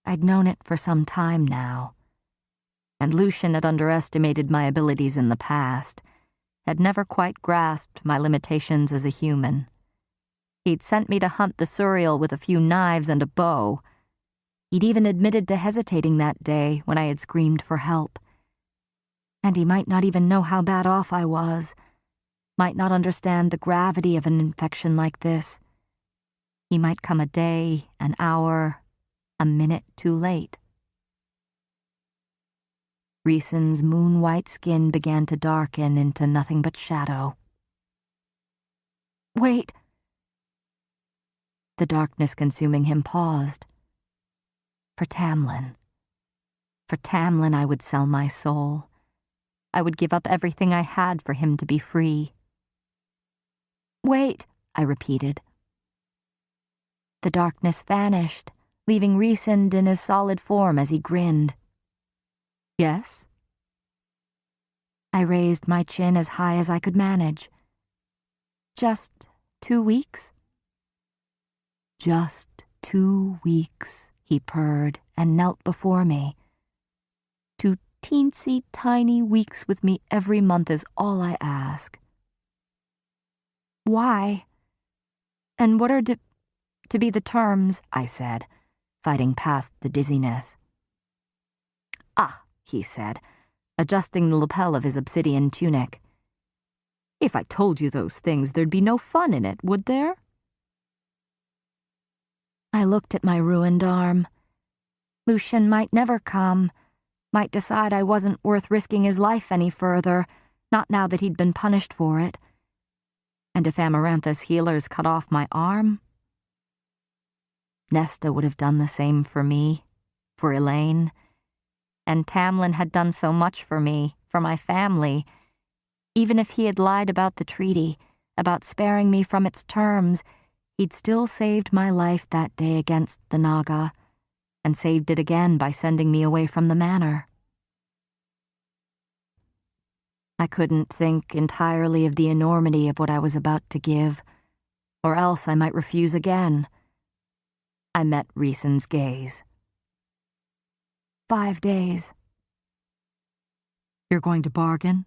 S2: I'd known it for some time now. And Lucian had underestimated my abilities in the past, had never quite grasped my limitations as a human. He'd sent me to hunt the Suriel with a few knives and a bow. He'd even admitted to hesitating that day when I had screamed for help. And he might not even know how bad off I was, might not understand the gravity of an infection like this. He might come a day, an hour, a minute too late. Rhysand's moon-white skin began to darken into nothing but shadow. "Wait!" The darkness consuming him paused. For Tamlin. For Tamlin I would sell my soul. I would give up everything I had for him to be free. "Wait," I repeated. The darkness vanished, leaving Rhysand in his solid form as he grinned. "Yes?" I raised my chin as high as I could manage. "Just 2 weeks?" "Just 2 weeks," he purred and knelt before me. 2 teensy tiny weeks with me every month is all I ask. "Why? And what are to be the terms?" I said, fighting past the dizziness. "Ah," he said, adjusting the lapel of his obsidian tunic. "If I told you those things, there'd be no fun in it, would there?" I looked at my ruined arm. Lucian might never come, might decide I wasn't worth risking his life any further, not now that he'd been punished for it. And if Amarantha's healers cut off my arm, Nesta would have done the same for me, for Elaine. And Tamlin had done so much for me, for my family. Even if he had lied about the treaty, about sparing me from its terms, he'd still saved my life that day against the Naga, and saved it again by sending me away from the manor. I couldn't think entirely of the enormity of what I was about to give, or else I might refuse again. I met Rhysand's gaze. 5 days. "You're going to bargain?"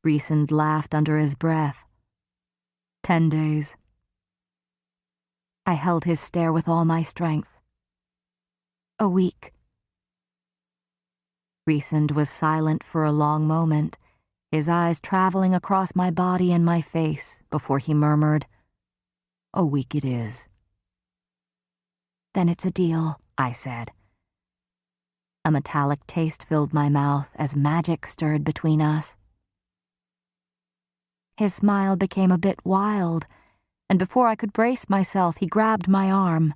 S2: Rhysand laughed under his breath. 10 days. I held his stare with all my strength. "A week." Rhysand was silent for a long moment, his eyes traveling across my body and my face before he murmured, "A week it is." "Then it's a deal," I said. A metallic taste filled my mouth as magic stirred between us. His smile became a bit wild, and before I could brace myself, he grabbed my arm.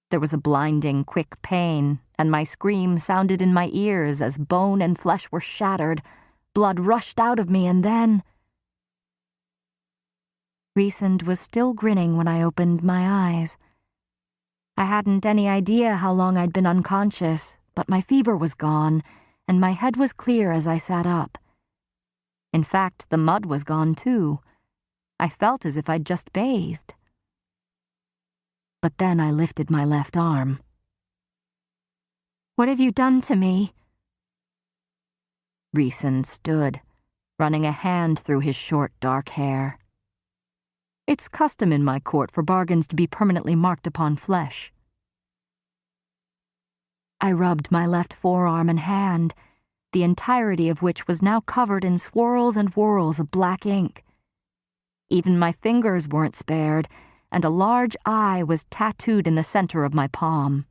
S2: There was a blinding, quick pain, and my scream sounded in my ears as bone and flesh were shattered. Blood rushed out of me, and then... Rhysand was still grinning when I opened my eyes. I hadn't any idea how long I'd been unconscious, but my fever was gone, and my head was clear as I sat up. In fact, the mud was gone too. I felt as if I'd just bathed. But then I lifted my left arm. "What have you done to me?" Rhysand stood, running a hand through his short, dark hair. "It's custom in my court for bargains to be permanently marked upon flesh." I rubbed my left forearm and hand, the entirety of which was now covered in swirls and whirls of black ink. Even my fingers weren't spared, and a large eye was tattooed in the center of my palm.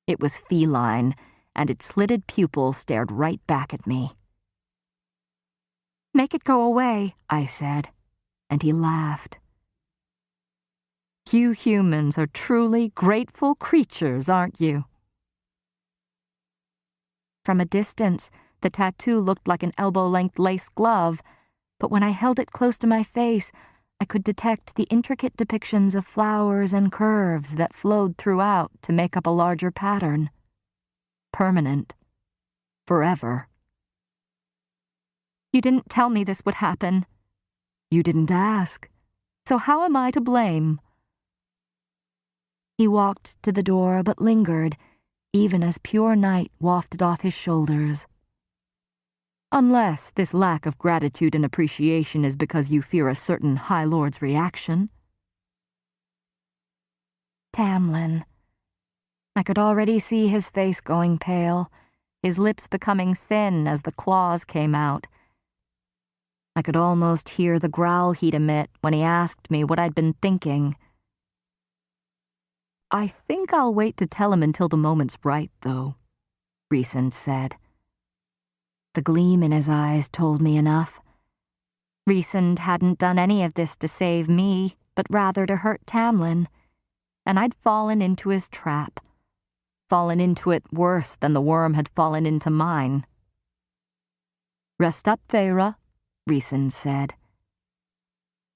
S2: It was feline, and its slitted pupil stared right back at me. "Make it go away," I said, and he laughed. You humans are truly grateful creatures, aren't you? From a distance, the tattoo looked like an elbow-length lace glove, but when I held it close to my face, I could detect the intricate depictions of flowers and curves that flowed throughout to make up a larger pattern. Permanent. Forever. You didn't tell me this would happen. You didn't ask. So how am I to blame? He walked to the door but lingered, even as pure night wafted off his shoulders. Unless this lack of gratitude and appreciation is because you fear a certain High Lord's reaction. Tamlin. I could already see his face going pale, his lips becoming thin as the claws came out. I could almost hear the growl he'd emit when he asked me what I'd been thinking. I think I'll wait to tell him until the moment's right, though, Rhysand said. The gleam in his eyes told me enough. Rhysand hadn't done any of this to save me, but rather to hurt Tamlin, and I'd fallen into his trap. Fallen into it worse than the worm had fallen into mine. Rest up, Feyre, Rhysand said.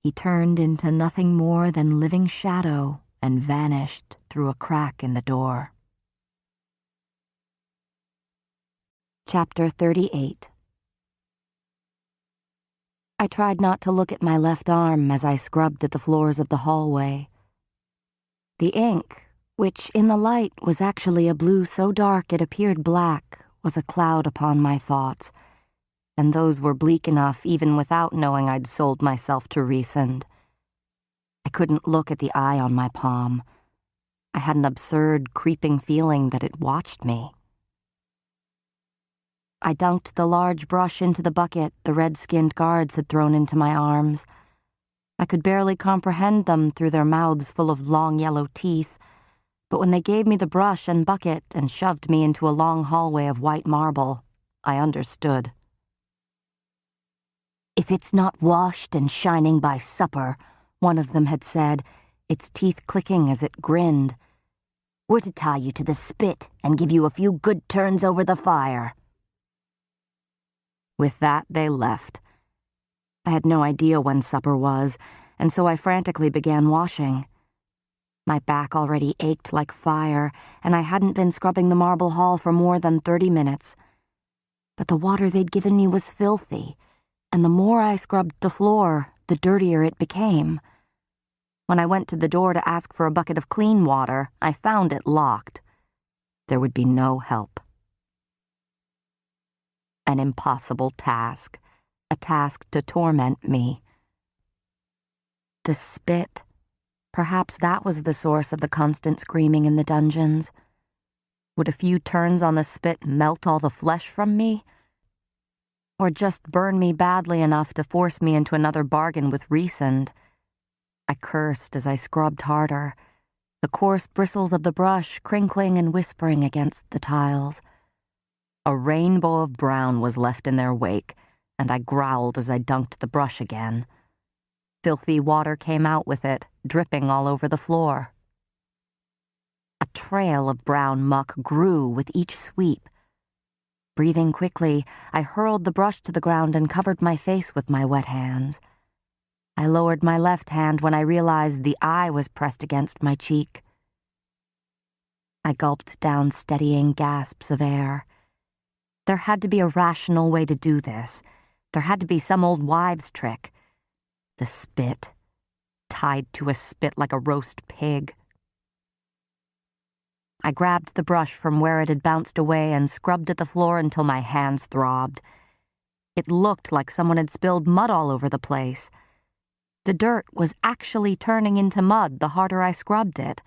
S2: He turned into nothing more than living shadow and vanished through a crack in the door. Chapter 38. I tried not to look at my left arm as I scrubbed at the floors of the hallway. The ink, which in the light was actually a blue so dark it appeared black, was a cloud upon my thoughts, and those were bleak enough even without knowing I'd sold myself to Rhysand. I couldn't look at the eye on my palm. I had an absurd, creeping feeling that it watched me. I dunked the large brush into the bucket the red-skinned guards had thrown into my arms. I could barely comprehend them through their mouths full of long yellow teeth, but when they gave me the brush and bucket and shoved me into a long hallway of white marble, I understood. If it's not washed and shining by supper, one of them had said, its teeth clicking as it grinned, we're to tie you to the spit and give you a few good turns over the fire. With that, they left. I had no idea when supper was, and so I frantically began washing. My back already ached like fire, and I hadn't been scrubbing the marble hall for more than 30 minutes. But the water they'd given me was filthy, and the more I scrubbed the floor, the dirtier it became. When I went to the door to ask for a bucket of clean water, I found it locked. There would be no help. An impossible task, a task to torment me. The spit. Perhaps that was the source of the constant screaming in the dungeons. Would a few turns on the spit melt all the flesh from me? Or just burn me badly enough to force me into another bargain with Rhysand? I cursed as I scrubbed harder, the coarse bristles of the brush crinkling and whispering against the tiles. A rainbow of brown was left in their wake, and I growled as I dunked the brush again. Filthy water came out with it, dripping all over the floor. A trail of brown muck grew with each sweep. Breathing quickly, I hurled the brush to the ground and covered my face with my wet hands. I lowered my left hand when I realized the eye was pressed against my cheek. I gulped down steadying gasps of air. There had to be a rational way to do this. There had to be some old wives' trick. The spit. Tied to a spit like a roast pig. I grabbed the brush from where it had bounced away and scrubbed at the floor until my hands throbbed. It looked like someone had spilled mud all over the place. The dirt was actually turning into mud the harder I scrubbed it.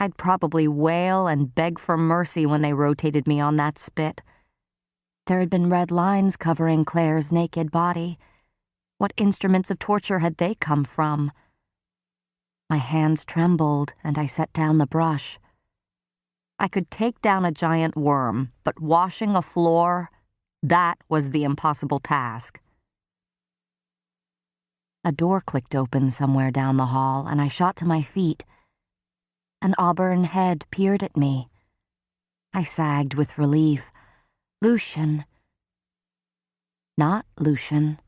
S2: I'd probably wail and beg for mercy when they rotated me on that spit. There had been red lines covering Claire's naked body. What instruments of torture had they come from? My hands trembled, and I set down the brush. I could take down a giant worm, but washing a floor, that was the impossible task. A door clicked open somewhere down the hall, and I shot to my feet. An auburn head peered at me. I sagged with relief. Lucian. Not Lucian.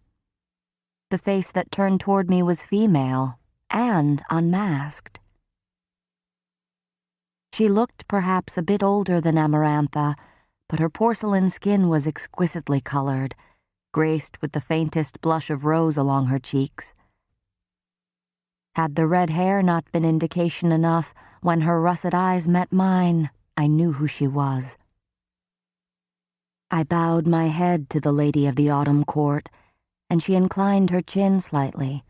S2: The face that turned toward me was female, and unmasked. She looked perhaps a bit older than Amarantha, but her porcelain skin was exquisitely colored, graced with the faintest blush of rose along her cheeks. Had the red hair not been indication enough, when her russet eyes met mine, I knew who she was. I bowed my head to the lady of the autumn court, and she inclined her chin slightly.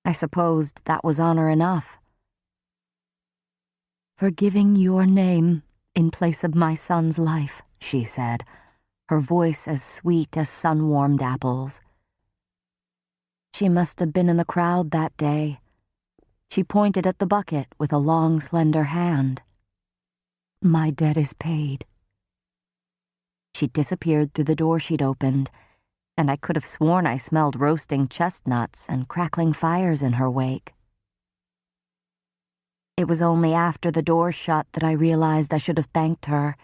S2: I supposed that was honor enough. "For giving your name in place of my son's life," she said, her voice as sweet as sun-warmed apples. She must have been in the crowd that day. She pointed at the bucket with a long, slender hand. "My debt is paid." She disappeared through the door she'd opened, and I could have sworn I smelled roasting chestnuts and crackling fires in her wake. It was only after the door shut that I realized I should have thanked her,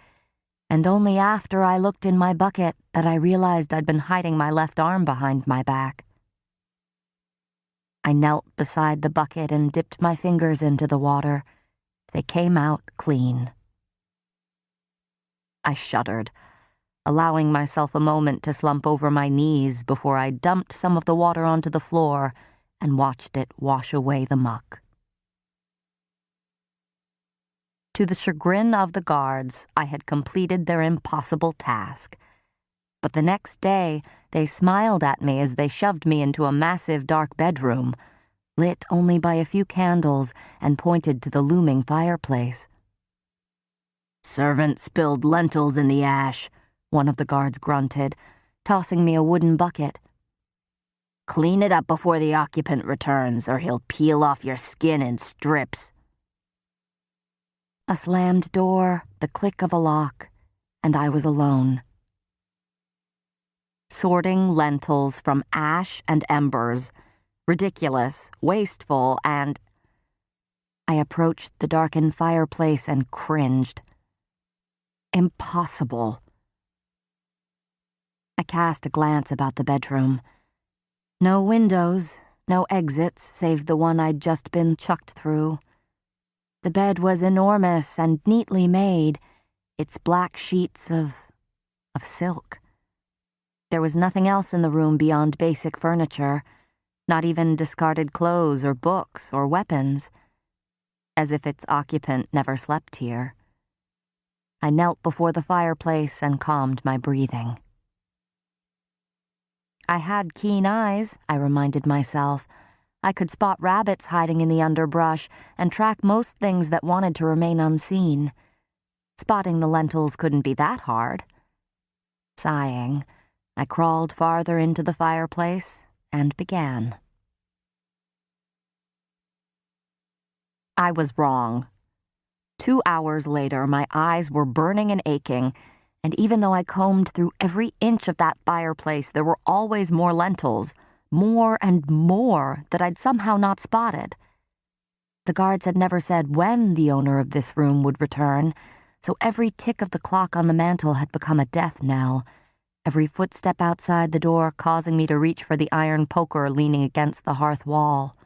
S2: and only after I looked in my bucket that I realized I'd been hiding my left arm behind my back. I knelt beside the bucket and dipped my fingers into the water. They came out clean. I shuddered, allowing myself a moment to slump over my knees before I dumped some of the water onto the floor and watched it wash away the muck. To the chagrin of the guards, I had completed their impossible task. But the next day, they smiled at me as they shoved me into a massive dark bedroom, lit only by a few candles, and pointed to the looming fireplace. "Servant spilled lentils in the ash," one of the guards grunted, tossing me a wooden bucket. "Clean it up before the occupant returns, or he'll peel off your skin in strips." A slammed door, the click of a lock, and I was alone. Sorting lentils from ash and embers, ridiculous, wasteful, and... I approached the darkened fireplace and cringed. Impossible. I cast a glance about the bedroom. No windows, no exits save the one I'd just been chucked through. The bed was enormous and neatly made, its black sheets of silk. There was nothing else in the room beyond basic furniture, not even discarded clothes or books or weapons, as if its occupant never slept here. I knelt before the fireplace and calmed my breathing. I had keen eyes, I reminded myself. I could spot rabbits hiding in the underbrush and track most things that wanted to remain unseen. Spotting the lentils couldn't be that hard. Sighing, I crawled farther into the fireplace and began. I was wrong. 2 hours later, my eyes were burning and aching, and even though I combed through every inch of that fireplace, there were always more lentils, more and more that I'd somehow not spotted. The guards had never said when the owner of this room would return, so every tick of the clock on the mantel had become a death knell, every footstep outside the door causing me to reach for the iron poker leaning against the hearth wall.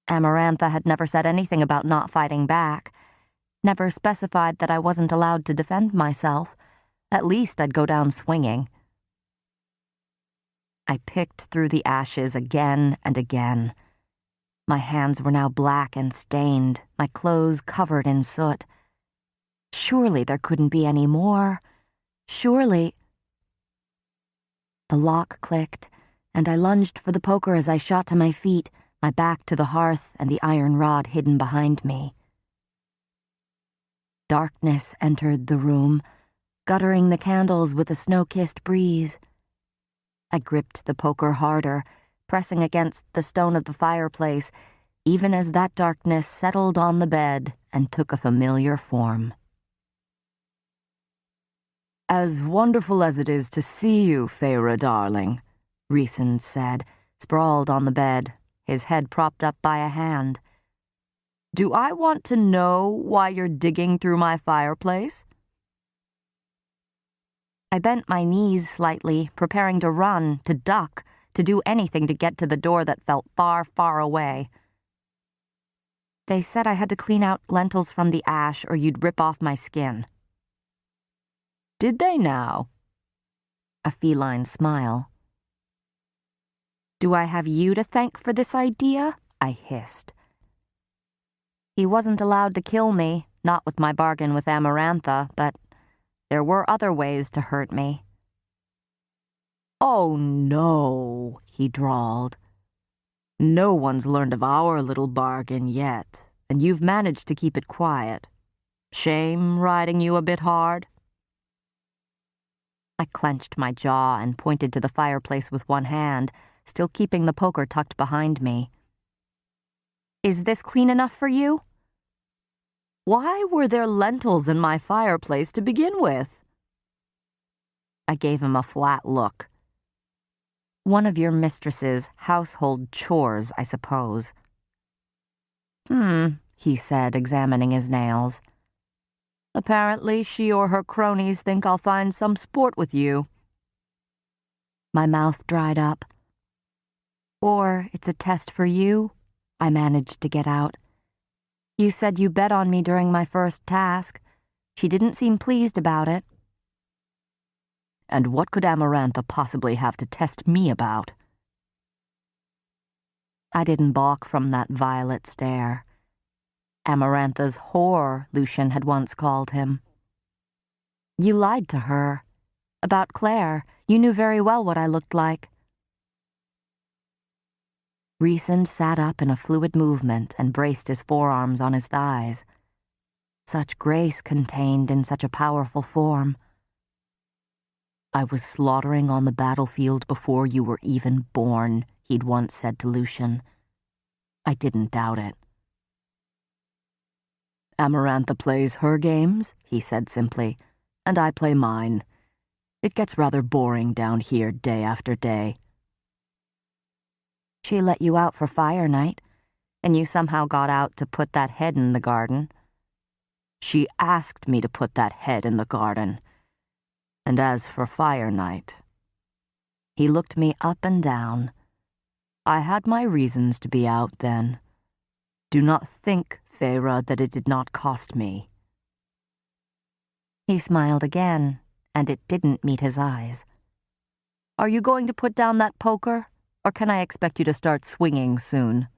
S2: Amarantha had never said anything about not fighting back, never specified that I wasn't allowed to defend myself. At least I'd go down swinging. I picked through the ashes again and again. My hands were now black and stained, my clothes covered in soot. Surely there couldn't be any more. Surely... The lock clicked, and I lunged for the poker as I shot to my feet, my back to the hearth and the iron rod hidden behind me. Darkness entered the room, guttering the candles with a snow-kissed breeze. I gripped the poker harder, pressing against the stone of the fireplace, even as that darkness settled on the bed and took a familiar form. "As wonderful as it is to see you, Feyre, darling," Rhys said, sprawled on the bed, his head propped up by a hand. "Do I want to know why you're digging through my fireplace?" I bent my knees slightly, preparing to run, to duck, to do anything to get to the door that felt far, far away. "They said I had to clean out lentils from the ash or you'd rip off my skin." "Did they now?" A feline smile. "Do I have you to thank for this idea?" I hissed. He wasn't allowed to kill me, not with my bargain with Amarantha, but there were other ways to hurt me. "Oh, no," he drawled. "No one's learned of our little bargain yet, and you've managed to keep it quiet. Shame riding you a bit hard?" I clenched my jaw and pointed to the fireplace with one hand, still keeping the poker tucked behind me. "Is this clean enough for you?" "Why were there lentils in my fireplace to begin with?" I gave him a flat look. "One of your mistress's household chores, I suppose." He said, examining his nails. "Apparently she or her cronies think I'll find some sport with you." My mouth dried up. "Or it's a test for you," I managed to get out. "You said you bet on me during my first task. She didn't seem pleased about it." "And what could Amarantha possibly have to test me about?" I didn't balk from that violet stare. Amarantha's whore, Lucian had once called him. "You lied to her. About Claire. You knew very well what I looked like." Rhysand sat up in a fluid movement and braced his forearms on his thighs. Such grace contained in such a powerful form. "I was slaughtering on the battlefield before you were even born," he'd once said to Lucian. I didn't doubt it. "Amarantha plays her games," he said simply, "and I play mine. It gets rather boring down here day after day." "She let you out for fire night, and you somehow got out to put that head in the garden." "She asked me to put that head in the garden. And as for fire night..." He looked me up and down. "I had my reasons to be out then. Do not think, Feyre, that it did not cost me." He smiled again, and it didn't meet his eyes. "Are you going to put down that poker? Or can I expect you to start swinging soon?"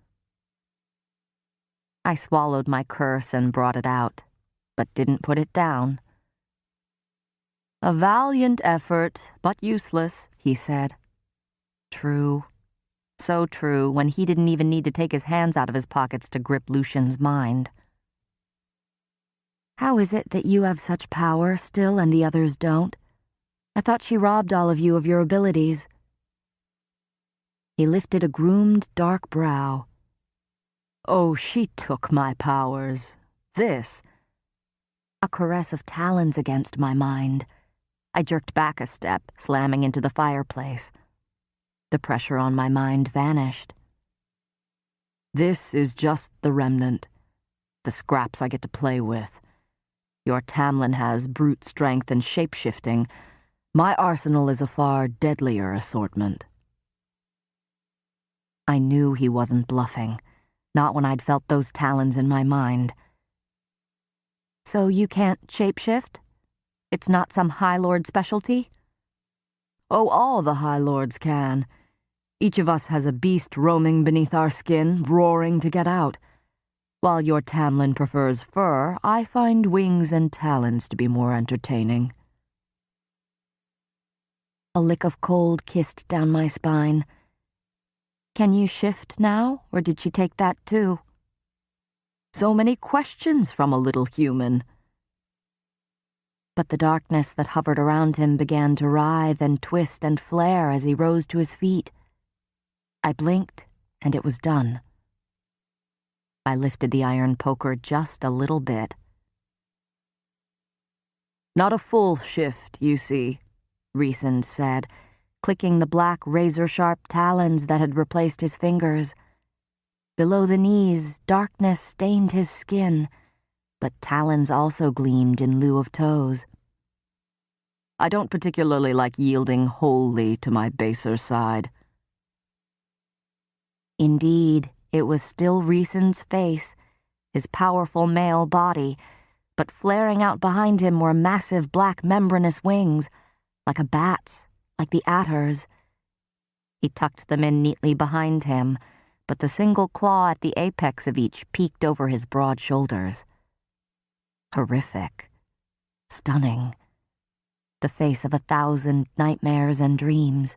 S2: I swallowed my curse and brought it out, but didn't put it down. "A valiant effort, but useless," he said. True. So true, when he didn't even need to take his hands out of his pockets to grip Lucian's mind. "How is it that you have such power still and the others don't? I thought she robbed all of you of your abilities." He lifted a groomed, dark brow. "Oh, she took my powers. This..." A caress of talons against my mind. I jerked back a step, slamming into the fireplace. The pressure on my mind vanished. "This is just the remnant. The scraps I get to play with. Your Tamlin has brute strength and shape-shifting. My arsenal is a far deadlier assortment." I knew he wasn't bluffing, not when I'd felt those talons in my mind. "So you can't shapeshift? It's not some High Lord specialty?" "Oh, all the High Lords can. Each of us has a beast roaming beneath our skin, roaring to get out. While your Tamlin prefers fur, I find wings and talons to be more entertaining." A lick of cold kissed down my spine. "Can you shift now, or did she take that too?" So many questions from a little human. But the darkness that hovered around him began to writhe and twist and flare as he rose to his feet. I blinked, and it was done. I lifted the iron poker just a little bit. "Not a full shift, you see," Rhysand said, clicking the black razor-sharp talons that had replaced his fingers. Below the knees, darkness stained his skin, but talons also gleamed in lieu of toes. I don't particularly like yielding wholly to my baser side. Indeed, it was still Reason's face, his powerful male body, but flaring out behind him were massive black membranous wings, like a bat's, like the adder's. He tucked them in neatly behind him, but the single claw at the apex of each peeked over his broad shoulders. Horrific. Stunning. The face of 1,000 nightmares and dreams.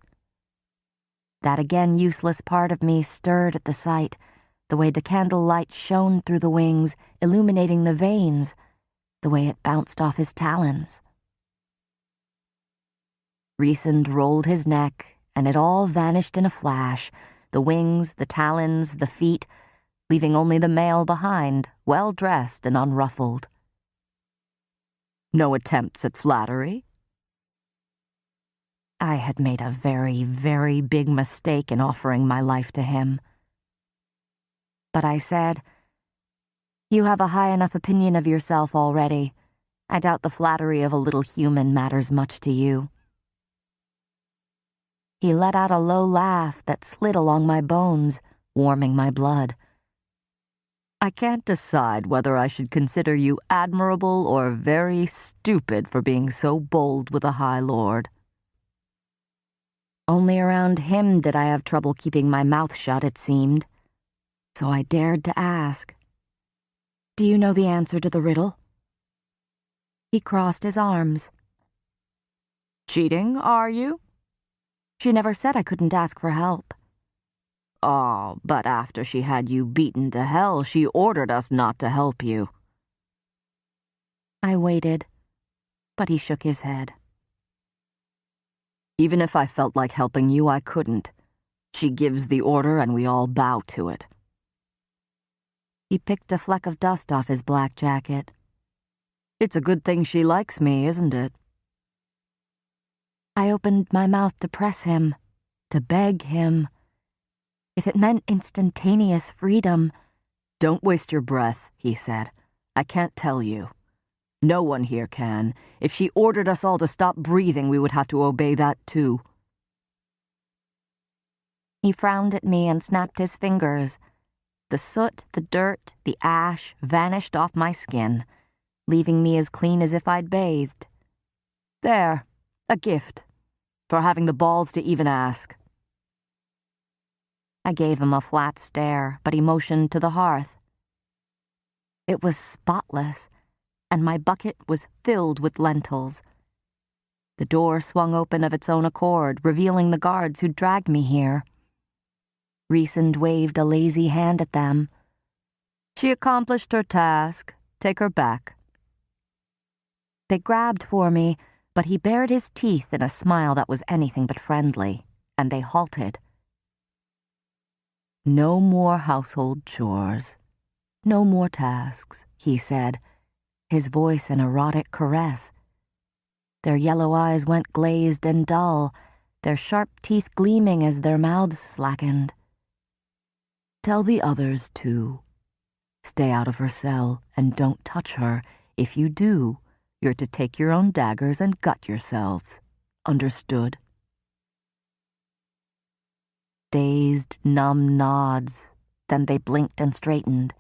S2: That again useless part of me stirred at the sight, the way the candlelight shone through the wings, illuminating the veins, the way it bounced off his talons. Rhysand rolled his neck, and it all vanished in a flash, the wings, the talons, the feet, leaving only the male behind, well-dressed and unruffled. No attempts at flattery? I had made a very, very big mistake in offering my life to him. But I said, "You have a high enough opinion of yourself already. I doubt the flattery of a little human matters much to you." He let out a low laugh that slid along my bones, warming my blood. "I can't decide whether I should consider you admirable or very stupid for being so bold with a High Lord." Only around him did I have trouble keeping my mouth shut, it seemed. So I dared to ask, "Do you know the answer to the riddle?" He crossed his arms. "Cheating, are you?" She never said I couldn't ask for help. "Oh, but after she had you beaten to hell, she ordered us not to help you." I waited, but he shook his head. "Even if I felt like helping you, I couldn't. She gives the order and we all bow to it." He picked a fleck of dust off his black jacket. "It's a good thing she likes me, isn't it?" I opened my mouth to press him, to beg him. If it meant instantaneous freedom... "Don't waste your breath," he said. "I can't tell you. No one here can. If she ordered us all to stop breathing, we would have to obey that too." He frowned at me and snapped his fingers. The soot, the dirt, the ash vanished off my skin, leaving me as clean as if I'd bathed. "There, a gift, for having the balls to even ask." I gave him a flat stare, but he motioned to the hearth. It was spotless, and my bucket was filled with lentils. The door swung open of its own accord, revealing the guards who'd dragged me here. Rhysand waved a lazy hand at them. "She accomplished her task. Take her back." They grabbed for me, but he bared his teeth in a smile that was anything but friendly, and they halted. "No more household chores. No more tasks," he said, his voice an erotic caress. Their yellow eyes went glazed and dull, their sharp teeth gleaming as their mouths slackened. "Tell the others, too. Stay out of her cell and don't touch her. If you do, you're to take your own daggers and gut yourselves. Understood?" Dazed, numb nods, then they blinked and straightened.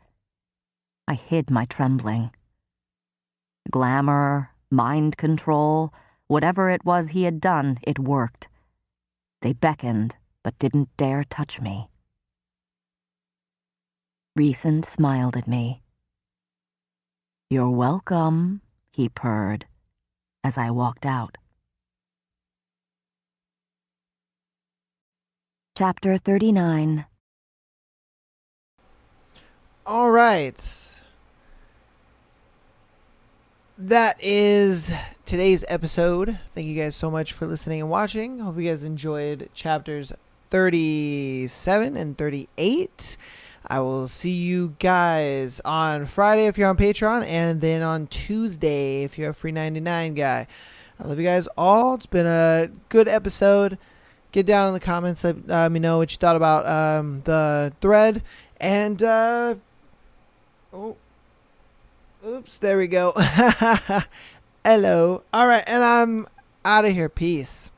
S2: I hid my trembling. Glamour, mind control, whatever it was he had done, it worked. They beckoned, but didn't dare touch me. Rhysand smiled at me. "You're welcome," he purred, as I walked out. Chapter 39.
S1: All right. That is today's episode. Thank you guys so much for listening and watching. Hope you guys enjoyed chapters 37 and 38. I will see you guys on Friday if you're on Patreon, and then on Tuesday if you're a free 99 guy. I love you guys all. It's been a good episode. get down in the comments. Let me know what you thought about the thread. And, oops, there we go. Hello. All right, and I'm out of here. Peace.